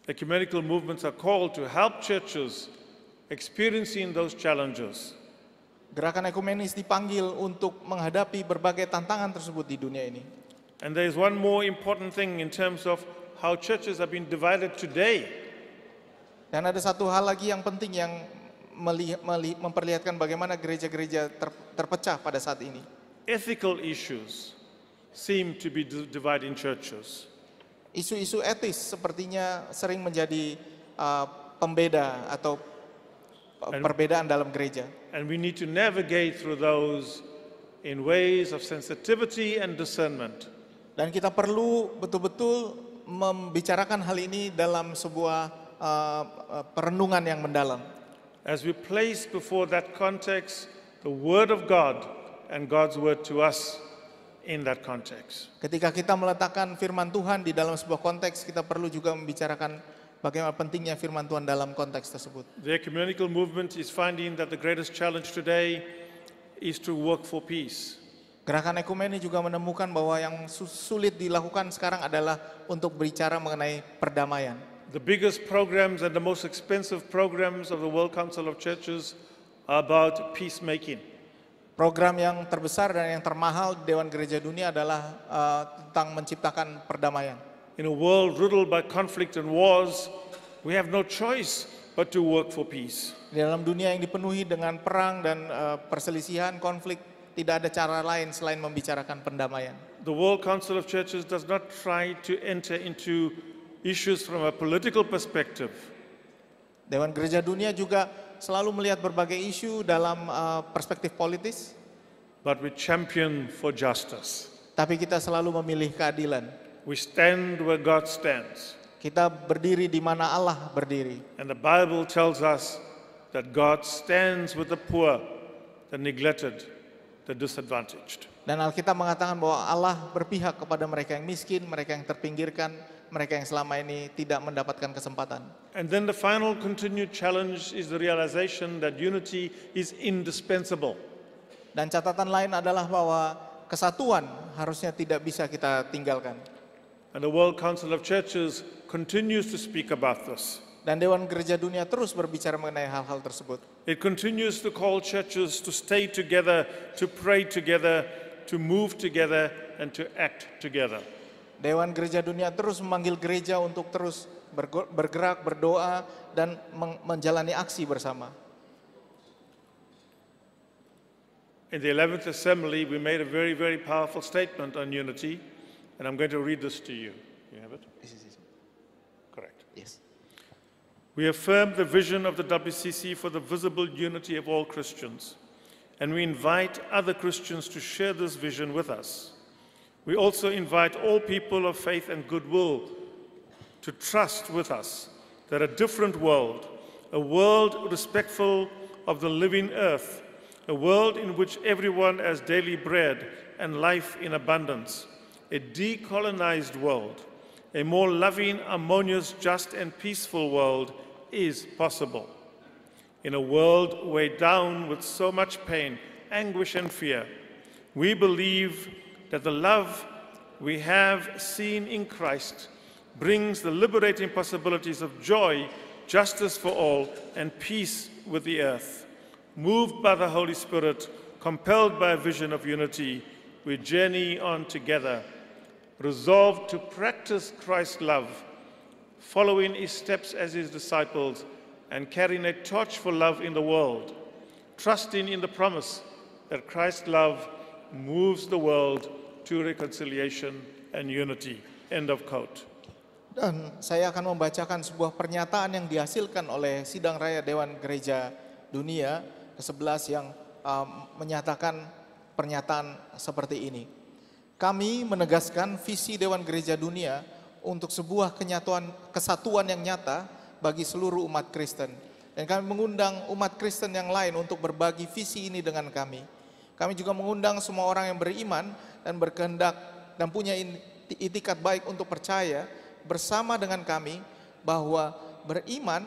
Ecumenical movements are called to help churches experiencing those challenges. Gerakan ekumenis dipanggil untuk menghadapi berbagai tantangan tersebut di dunia ini. And there is one more important thing in terms of how churches have been divided today. Dan ada satu hal lagi yang penting yang memperlihatkan bagaimana gereja-gereja terpecah pada saat ini. Ethical issues seem to be dividing churches. Isu-isu etis sepertinya sering menjadi pembeda atau perbedaan dalam gereja. And we need to navigate through those in ways of sensitivity and discernment. Dan kita perlu betul-betul membicarakan hal ini dalam sebuah perenungan yang mendalam. As we place before that context the Word of God and God's Word to us in that context. Ketika kita meletakkan firman Tuhan di dalam sebuah konteks, kita perlu juga membicarakan bagaimana pentingnya firman Tuhan dalam konteks tersebut. The ecumenical movement is finding that the greatest challenge today is to work for peace. Gerakan ekumeni juga menemukan bahwa yang sulit dilakukan sekarang adalah untuk berbicara mengenai perdamaian. The biggest programs and the most expensive programs of the World Council of Churches are about peacemaking. Program yang terbesar dan yang termahal di Dewan Gereja Dunia adalah tentang menciptakan perdamaian. In a world riddled by conflict and wars, we have no choice but to work for peace. Di dalam dunia yang dipenuhi dengan perang dan perselisihan, konflik, tidak ada cara lain selain membicarakan pendamaian. The World Council of Churches does not try to enter into issues from a political perspective. Dewan Gereja Dunia juga selalu melihat berbagai isu dalam perspektif politis. But we champion for justice. Tapi kita selalu memilih keadilan. We stand where God stands. Kita berdiri di mana Allah berdiri. And the Bible tells us that God stands with the poor, the neglected, the disadvantaged. Dan Alkitab mengatakan bahwa Allah berpihak kepada mereka yang miskin, mereka yang terpinggirkan, mereka yang selama ini tidak mendapatkan kesempatan. And then the final continued challenge is the realization that unity is indispensable. Dan catatan lain adalah bahwa kesatuan harusnya tidak bisa kita tinggalkan. And the World Council of Churches continues to speak about this. Dan Dewan Gereja Dunia terus berbicara mengenai hal-hal tersebut. It continues to call churches to stay together, to pray together, to move together, and to act together. Dewan Gereja Dunia terus memanggil gereja untuk terus bergerak, berdoa, dan menjalani aksi bersama. In the 11th Assembly, we made a very, very powerful statement on unity, and I'm going to read this to you. You have it? Correct. Yes. We affirm the vision of the WCC for the visible unity of all Christians, and we invite other Christians to share this vision with us. We also invite all people of faith and goodwill to trust with us that a different world, a world respectful of the living earth, a world in which everyone has daily bread and life in abundance, a decolonized world, a more loving, harmonious, just, and peaceful world is possible. In a world weighed down with so much pain, anguish, and fear, we believe that the love we have seen in Christ brings the liberating possibilities of joy, justice for all, and peace with the earth. Moved by the Holy Spirit, compelled by a vision of unity, we journey on together, resolved to practice Christ's love, following his steps as his disciples, and carrying a torch for love in the world, trusting in the promise that Christ's love moves the world to reconciliation and unity. End of quote. Dan saya akan membacakan sebuah pernyataan yang dihasilkan oleh Sidang Raya Dewan Gereja Dunia ke-11 yang menyatakan pernyataan seperti ini. Kami menegaskan visi Dewan Gereja Dunia untuk sebuah kesatuan yang nyata bagi seluruh umat Kristen. Dan kami mengundang umat Kristen yang lain untuk berbagi visi ini dengan kami. Kami juga mengundang semua orang yang beriman dan berkehendak dan punya itikat baik untuk percaya bersama dengan kami bahwa beriman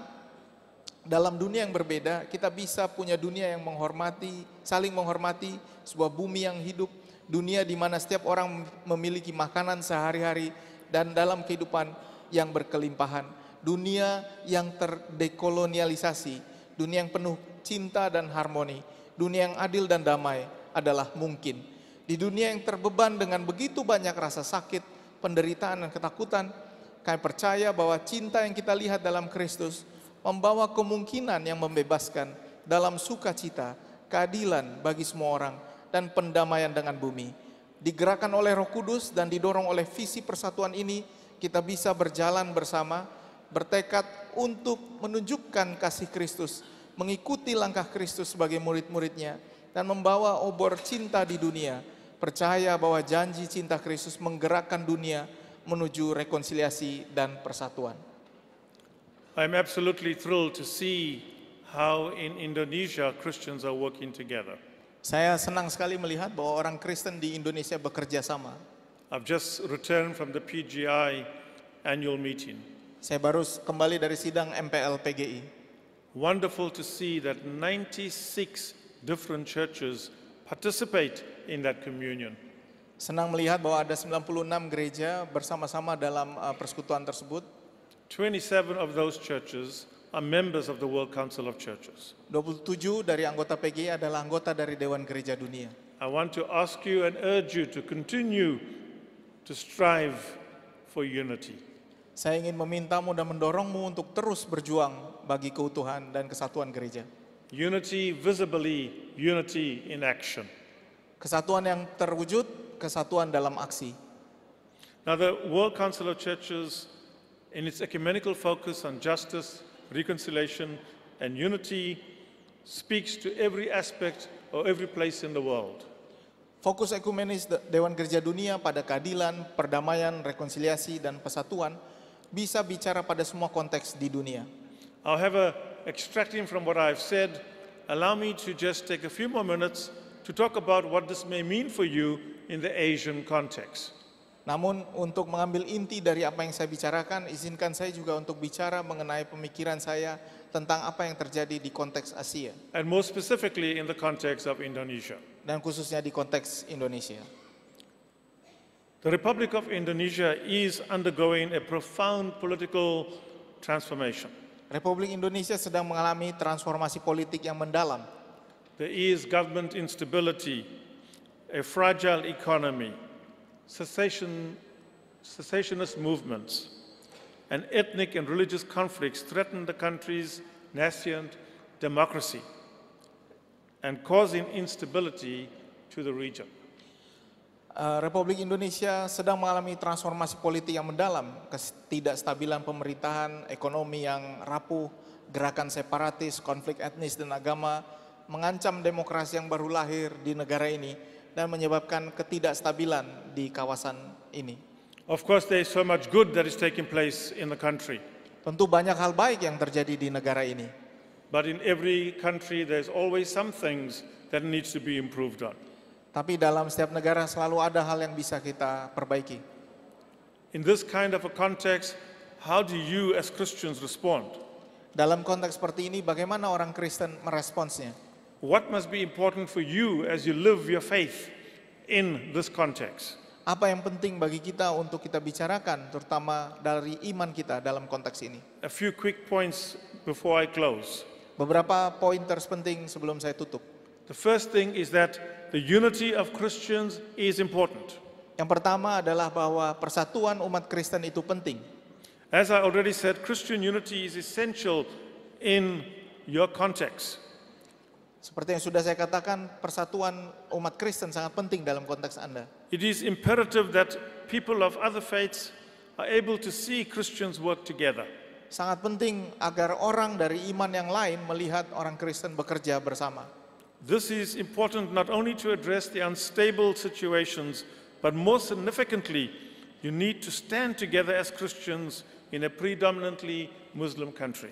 dalam dunia yang berbeda, kita bisa punya dunia yang menghormati, saling menghormati, sebuah bumi yang hidup, dunia di mana setiap orang memiliki makanan sehari-hari dan dalam kehidupan yang berkelimpahan. Dunia yang terdekolonialisasi, dunia yang penuh cinta dan harmoni, dunia yang adil dan damai adalah mungkin. Di dunia yang terbeban dengan begitu banyak rasa sakit, penderitaan dan ketakutan, kami percaya bahwa cinta yang kita lihat dalam Kristus membawa kemungkinan yang membebaskan dalam sukacita, keadilan bagi semua orang, dan pendamaian dengan bumi. Digerakkan oleh Roh Kudus dan didorong oleh visi persatuan ini, kita bisa berjalan bersama, bertekad untuk menunjukkan kasih Kristus, mengikuti langkah Kristus sebagai murid-muridnya, dan membawa obor cinta di dunia. Percaya bahwa janji cinta Kristus menggerakkan dunia menuju rekonsiliasi dan persatuan. I'm absolutely thrilled to see how in Indonesia Christians are working together. Saya senang sekali melihat bahwa orang Kristen di Indonesia bekerja sama. I've just returned from the PGI annual meeting. Saya baru kembali dari sidang MPL PGI. Wonderful to see that 96 different churches participate in that communion. Senang melihat bahwa ada 96 gereja bersama-sama dalam persekutuan tersebut. 27 of those churches are members of the World Council of Churches. 27 dari anggota PGI adalah anggota dari Dewan Gereja Dunia. I want to ask you and urge you to continue to strive for unity. Saya ingin memintamu dan mendorongmu untuk terus berjuang bagi keutuhan dan kesatuan gereja. Unity visibly, unity in action. Kesatuan yang terwujud, kesatuan dalam aksi. Now the World Council of Churches, in its ecumenical focus on justice, reconciliation, and unity, speaks to every aspect or every place in the world. Fokus ekumenis Dewan Gereja Dunia pada keadilan, perdamaian, rekonsiliasi, dan persatuan bisa bicara pada semua konteks di dunia. However, extracting from what I've said, allow me to just take a few more minutes to talk about what this may mean for you in the Asian context. Namun untuk mengambil inti dari apa yang saya bicarakan, izinkan saya juga untuk bicara mengenai pemikiran saya tentang apa yang terjadi di konteks Asia. And more specifically in the context of Indonesia. Dan khususnya di konteks Indonesia. The Republic of Indonesia is undergoing a profound political transformation. Republik Indonesia sedang mengalami transformasi politik yang mendalam. There is government instability, a fragile economy, secessionist movements, and ethnic and religious conflicts threaten the country's nascent democracy and causing instability to the region. Republik Indonesia sedang mengalami transformasi politik yang mendalam, ketidakstabilan pemerintahan, ekonomi yang rapuh, gerakan separatis, konflik etnis dan agama mengancam demokrasi yang baru lahir di negara ini dan menyebabkan ketidakstabilan di kawasan ini. Of course, there is so much good that is taking place in the country, Tentu banyak hal baik yang terjadi di negara ini. but in every country there's always some things that needs to be improved on. Tapi dalam setiap negara selalu ada hal yang bisa kita perbaiki. In this kind of a context, how do you as Christians respond? Dalam konteks seperti ini, bagaimana orang Kristen meresponsnya? What must be important for you as you live your faith in this context? Apa yang penting bagi kita untuk kita bicarakan, terutama dari iman kita dalam konteks ini? A few quick points before I close. Beberapa pointers penting sebelum saya tutup. The first thing is that the unity of Christians is important. Yang pertama adalah bahwa persatuan umat Kristen itu penting. As I already said, Christian unity is essential in your context. Seperti yang sudah saya katakan, persatuan umat Kristen sangat penting dalam konteks Anda. It is imperative that people of other faiths are able to see Christians work together. Sangat penting agar orang dari iman yang lain melihat orang Kristen bekerja bersama. This is important not only to address the unstable situations, but more significantly, you need to stand together as Christians in a predominantly Muslim country.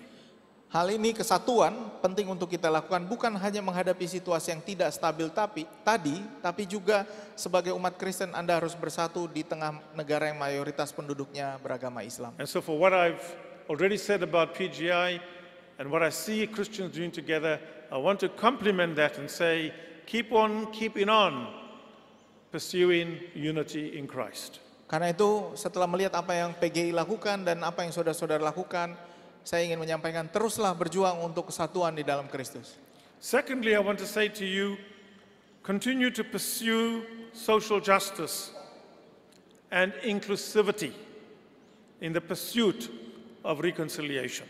Hal ini kesatuan penting untuk kita lakukan bukan hanya menghadapi situasi yang tidak stabil tapi juga sebagai umat Kristen Anda harus bersatu di tengah negara yang mayoritas penduduknya beragama Islam. And so for what I've already said about PGI and what I see Christians doing together, I want to complement that and say, keeping on pursuing unity in Christ. Karena itu setelah melihat apa yang PGI lakukan dan apa yang saudara-saudara lakukan, saya ingin menyampaikan teruslah berjuang untuk kesatuan di dalam Kristus. Secondly, I want to say to you, continue to pursue social justice and inclusivity in the pursuit of reconciliation.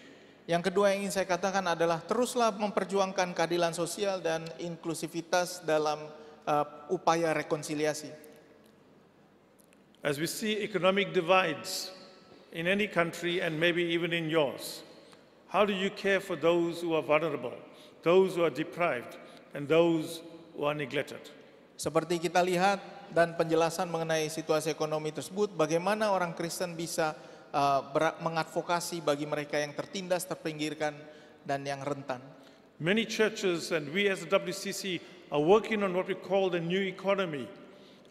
Yang kedua yang ingin saya katakan adalah teruslah memperjuangkan keadilan sosial dan inklusivitas dalam upaya rekonsiliasi. As we see economic divides in any country and maybe even in yours, how do you care for those who are vulnerable, those who are deprived, and those who are neglected? Seperti kita lihat dan penjelasan mengenai situasi ekonomi tersebut, bagaimana orang Kristen bisa mengadvokasi bagi mereka yang tertindas, terpinggirkan, dan yang rentan. Many churches and we as the WCC are working on what we call the new economy,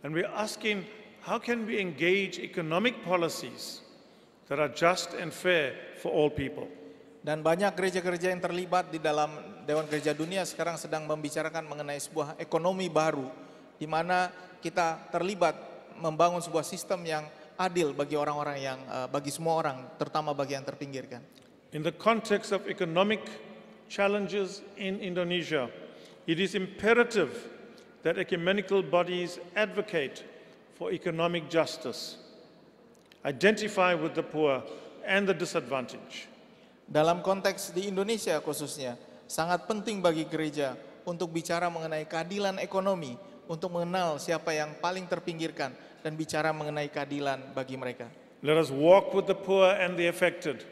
and we're asking how can we engage economic policies that are just and fair for all people. Dan banyak gereja-gereja yang terlibat di dalam Dewan Gereja Dunia sekarang sedang membicarakan mengenai sebuah ekonomi baru, di mana kita terlibat membangun sebuah sistem yang adil bagi orang-orang yang bagi semua orang, terutama bagi yang terpinggirkan. In the context of economic challenges in Indonesia, it is imperative that ecumenical bodies advocate for economic justice, identify with the poor and the disadvantaged. Dalam konteks di Indonesia khususnya, sangat penting bagi gereja untuk bicara mengenai keadilan ekonomi, untuk mengenal siapa yang paling terpinggirkan, dan bicara mengenai keadilan bagi mereka. Let us walk with the poor and the affected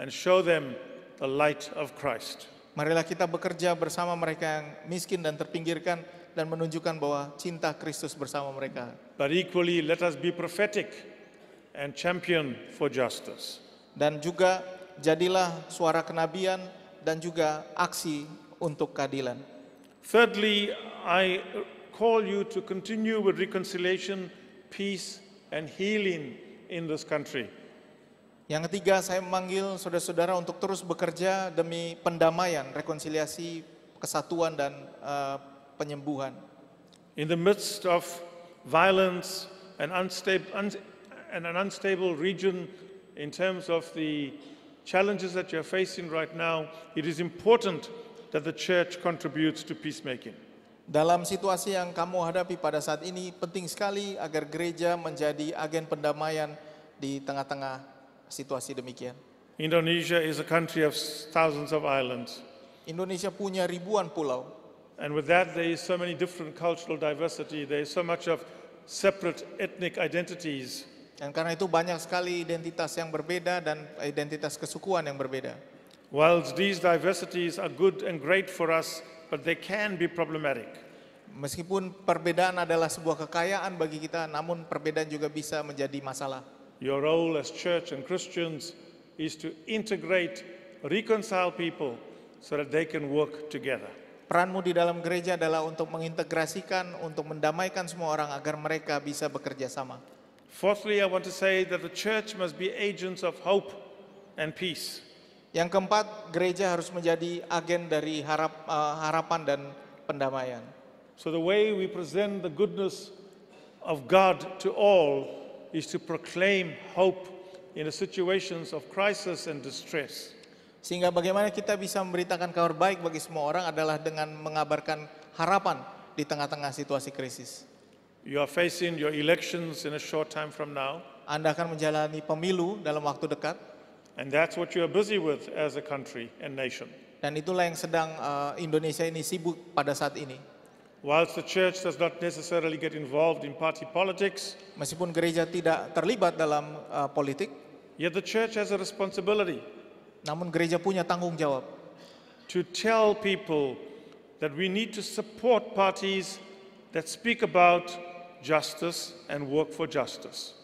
and show them the light of Christ. Marilah kita bekerja bersama mereka yang miskin dan terpinggirkan dan menunjukkan bahwa cinta Kristus bersama mereka. But equally, let us be prophetic and champion for justice. Dan juga jadilah suara kenabian dan juga aksi untuk keadilan. Thirdly, I call you to continue with reconciliation, peace, and healing in this country. Yang ketiga, saya memanggil saudara-saudara untuk terus bekerja demi pendamaian, rekonsiliasi, kesatuan, dan penyembuhan. In the midst of violence an unstable region in terms of the challenges that you're facing right now, it is important that the church contributes to peacemaking. Dalam situasi yang kamu hadapi pada saat ini, penting sekali agar gereja menjadi agen pendamaian di tengah-tengah situasi demikian. Indonesia is a country of thousands of islands. Indonesia punya ribuan pulau. And with that, there is so many different cultural diversity. There is so much of separate ethnic identities. Dan karena itu banyak sekali identitas yang berbeda dan identitas kesukuan yang berbeda. Whilst these diversities are good and great for us, but they can be problematic. Meskipun perbedaan adalah sebuah kekayaan bagi kita, namun perbedaan juga bisa menjadi masalah. Your role as church and Christians is to integrate, reconcile people so that they can work together. Peranmu di dalam gereja adalah untuk mengintegrasikan, untuk mendamaikan semua orang agar mereka bisa bekerja sama. Fourthly, I want to say that the church must be agents of hope and peace. Yang keempat, gereja harus menjadi agen dari harapan dan pendamaian. So the way we present the goodness of God to all is to proclaim hope in the situations of crisis and distress. Sehingga bagaimana kita bisa memberitakan kabar baik bagi semua orang adalah dengan mengabarkan harapan di tengah-tengah situasi krisis. You are facing your elections in a short time from now. Anda akan menjalani pemilu dalam waktu dekat. And that's what you are busy with as a country and nation. Dan itulah yang sedang Indonesia ini sibuk pada saat ini. Whilst the church does not necessarily get involved in party politics, Meskipun gereja tidak terlibat dalam politik, yet the church has a responsibility namun gereja punya tanggung jawab to tell people that we need to support parties that speak about justice and work for justice.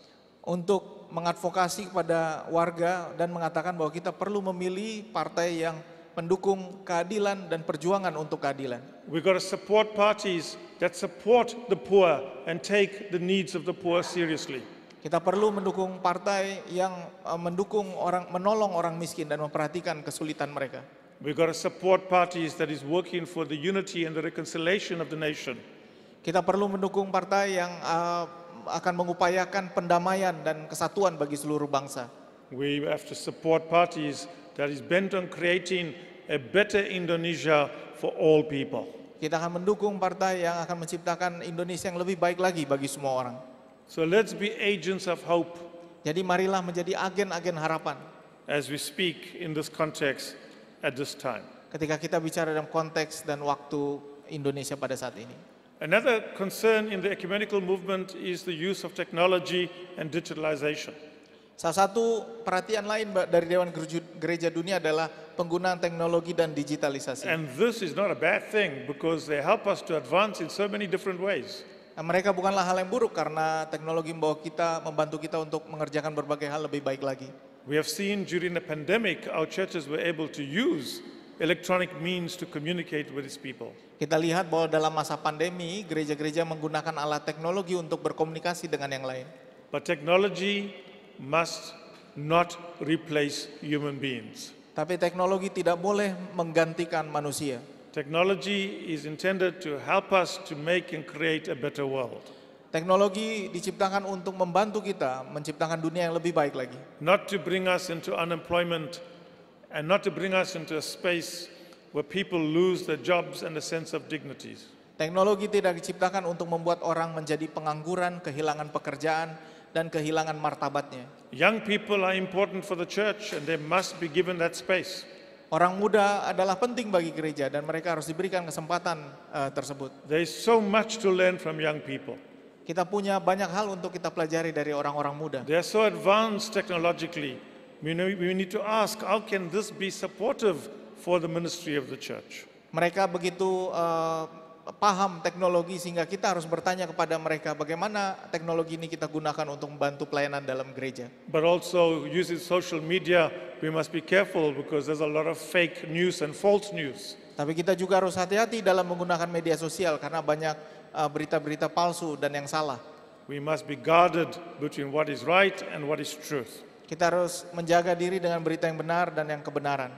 untuk mengadvokasi kepada warga dan mengatakan bahwa kita perlu memilih partai yang mendukung keadilan dan perjuangan untuk keadilan. We've got to support parties that support the poor and take the needs of the poor seriously. Kita perlu mendukung partai yang menolong orang miskin dan memperhatikan kesulitan mereka. We've got to support parties that is working for the unity and the reconciliation of the nation. Kita perlu mendukung partai yang akan mengupayakan pendamaian dan kesatuan bagi seluruh bangsa. We have to support parties that is bent on creating a better Indonesia for all people. Kita akan mendukung partai yang akan menciptakan Indonesia yang lebih baik lagi bagi semua orang. So let's be agents of hope Jadi marilah menjadi agen-agen harapan as we speak in this context at this time. ketika kita bicara dalam konteks dan waktu Indonesia pada saat ini. Another concern in the ecumenical movement is the use of technology and digitalization. Salah satu perhatian lain dari Dewan Gereja Dunia adalah penggunaan teknologi dan digitalisasi. And this is not a bad thing because they help us to advance in so many different ways. Nah, mereka bukanlah hal yang buruk karena teknologi membantu kita untuk mengerjakan berbagai hal lebih baik lagi. We have seen during the pandemic our churches were able to use electronic means to communicate with its people. Kita lihat bahwa dalam masa pandemi, gereja-gereja menggunakan alat teknologi untuk berkomunikasi dengan yang lain. But technology must not replace human beings. Tapi teknologi tidak boleh menggantikan manusia. Technology is intended to help us to make and create a better world. Teknologi diciptakan untuk membantu kita menciptakan dunia yang lebih baik lagi. Not to bring us into unemployment and not to bring us into a space where people lose their jobs and a sense of dignities. Teknologi tidak diciptakan untuk membuat orang menjadi pengangguran, kehilangan pekerjaan, dan kehilangan martabatnya. Young people are important for the church and they must be given that space. Orang muda adalah penting bagi gereja dan mereka harus diberikan kesempatan tersebut. There is so much to learn from young people. Kita punya banyak hal untuk kita pelajari dari orang-orang muda. They are so advanced technologically. We need to ask, how can this be supportive for the ministry of the church? Mereka begitu paham teknologi sehingga kita harus bertanya kepada mereka bagaimana teknologi ini kita gunakan untuk membantu pelayanan dalam gereja. But also using social media, we must be careful because there's a lot of fake news and false news. Tapi kita juga harus hati-hati dalam menggunakan media sosial karena banyak berita-berita palsu dan yang salah. We must be guarded between what is right and what is truth. Kita harus menjaga diri dengan berita yang benar dan yang kebenaran.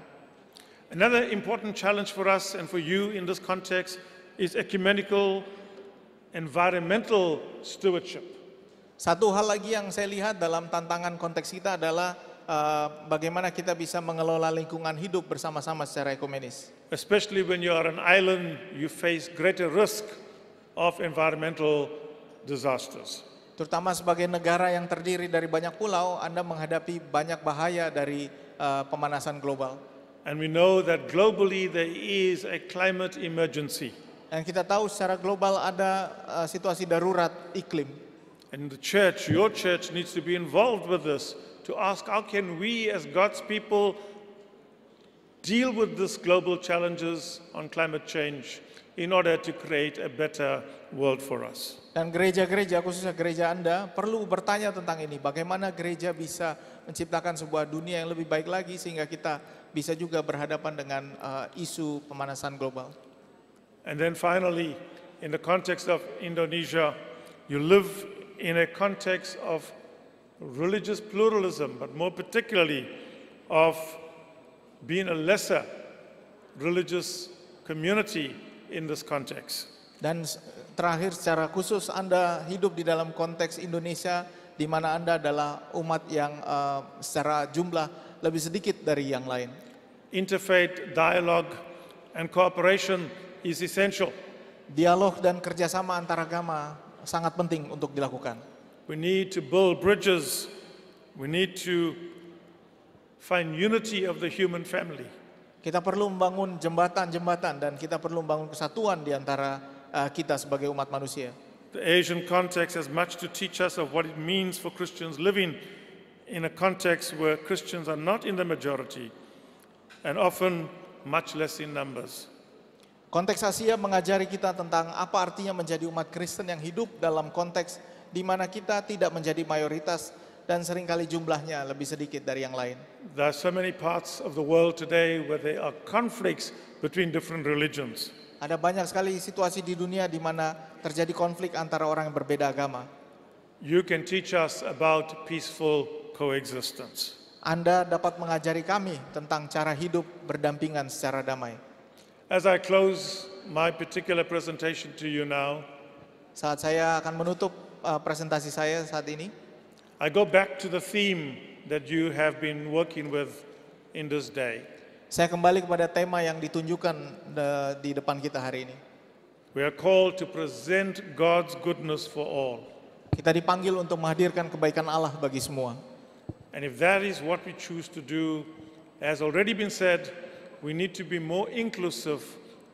Another important challenge for us and for you in this context is ecumenical environmental stewardship. Satu hal lagi yang saya lihat dalam tantangan konteks kita adalah bagaimana kita bisa mengelola lingkungan hidup bersama-sama secara ekumenis. Especially when you are an island, you face greater risk of environmental disasters. Terutama sebagai negara yang terdiri dari banyak pulau, Anda menghadapi banyak bahaya dari pemanasan global. And we know that globally there is a climate emergency. Dan kita tahu secara global ada situasi darurat iklim. And the church, your church, needs to be involved with this to ask how can we as God's people deal with these global challenges on climate change in order to create a better world for us. Dan gereja-gereja, khususnya gereja Anda, perlu bertanya tentang ini. Bagaimana gereja bisa menciptakan sebuah dunia yang lebih baik lagi sehingga kita bisa juga berhadapan dengan isu pemanasan global. And then finally, in the context of Indonesia, you live in a context of religious pluralism, but more particularly of being a lesser religious community in this context. Dan terakhir secara khusus Anda hidup di dalam konteks Indonesia di mana Anda adalah umat yang secara jumlah lebih sedikit dari yang lain. Interfaith dialogue and cooperation is essential. Dialog dan kerjasama antar agama sangat penting untuk dilakukan. We need to build bridges. We need to find unity of the human family. Kita perlu membangun jembatan-jembatan dan kita perlu membangun kesatuan di antara kita sebagai umat manusia. The Asian context has much to teach us of what it means for Christians living in a context where Christians are not in the majority and often much less in numbers. Konteks Asia mengajari kita tentang apa artinya menjadi umat Kristen yang hidup dalam konteks di mana kita tidak menjadi mayoritas dan seringkali jumlahnya lebih sedikit dari yang lain. There are so many parts of the world today where there are conflicts between different religions. Ada banyak sekali situasi di dunia di mana terjadi konflik antara orang yang berbeda agama. You can teach us about peaceful coexistence. Anda dapat mengajari kami tentang cara hidup berdampingan secara damai. As I close my particular presentation to you now, Saat saya akan menutup presentasi saya saat ini, I go back to the theme that you have been working with in this day. saya kembali kepada tema yang ditunjukkan di depan kita hari ini. We are called to present God's goodness for all. Kita dipanggil untuk menghadirkan kebaikan Allah bagi semua. And if that is what we choose to do, as already been said, we need to be more inclusive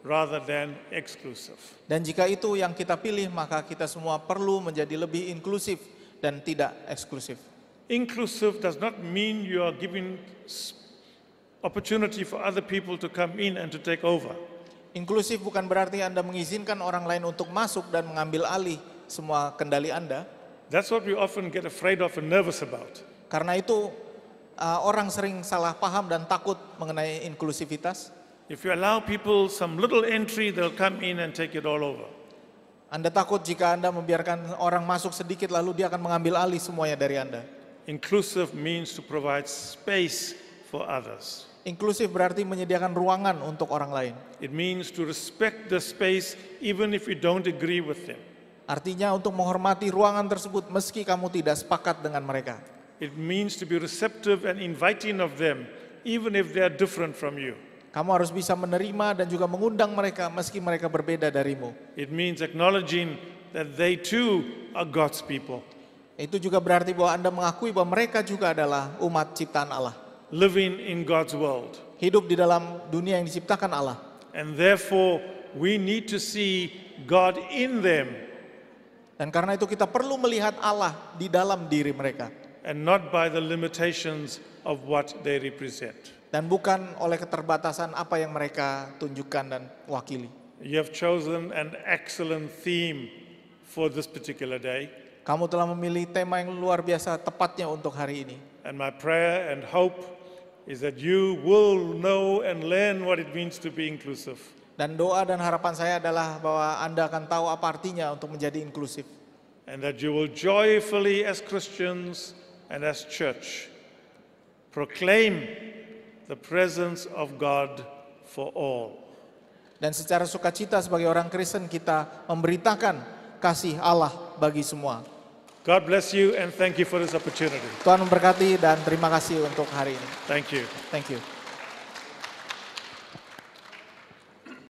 rather than exclusive. Dan jika itu yang kita pilih, maka kita semua perlu menjadi lebih inklusif dan tidak eksklusif. Inclusive does not mean you are giving opportunity for other people to come in and to take over. Inklusif bukan berarti Anda mengizinkan orang lain untuk masuk dan mengambil alih semua kendali Anda. That's what we often get afraid of and nervous about. Karena itu orang sering salah paham dan takut mengenai inklusivitas. If you allow people some little entry, they'll come in and take it all over. Anda takut jika Anda membiarkan orang masuk sedikit lalu dia akan mengambil alih semuanya dari Anda. Inclusive means to provide space for others. Inklusif berarti menyediakan ruangan untuk orang lain. It means to respect the space even if you don't agree with them. Artinya untuk menghormati ruangan tersebut meski kamu tidak sepakat dengan mereka. It means to be receptive and inviting of them even if they are different from you. Kamu harus bisa menerima dan juga mengundang mereka meski mereka berbeda darimu. It means acknowledging that they too are God's people. Itu juga berarti bahwa Anda mengakui bahwa mereka juga adalah umat ciptaan Allah. Living in God's world. Hidup di dalam dunia yang diciptakan Allah. And therefore, we need to see God in them. Dan karena itu kita perlu melihat Allah di dalam diri mereka. And not by the limitations of what they represent. Dan bukan oleh keterbatasan apa yang mereka tunjukkan dan wakili. You have chosen an excellent theme for this particular day. Kamu telah memilih tema yang luar biasa tepatnya untuk hari ini. And my prayer and hope is that you will know and learn what it means to be inclusive. Dan doa dan harapan saya adalah bahwa Anda akan tahu apa artinya untuk menjadi inklusif. And that you will joyfully as Christians and as church proclaim the presence of God for all. Dan secara sukacita sebagai orang Kristen kita memberitakan kasih Allah bagi semua. God bless you and thank you for this opportunity. Tuhan memberkati dan terima kasih untuk hari ini. Thank you. Thank you.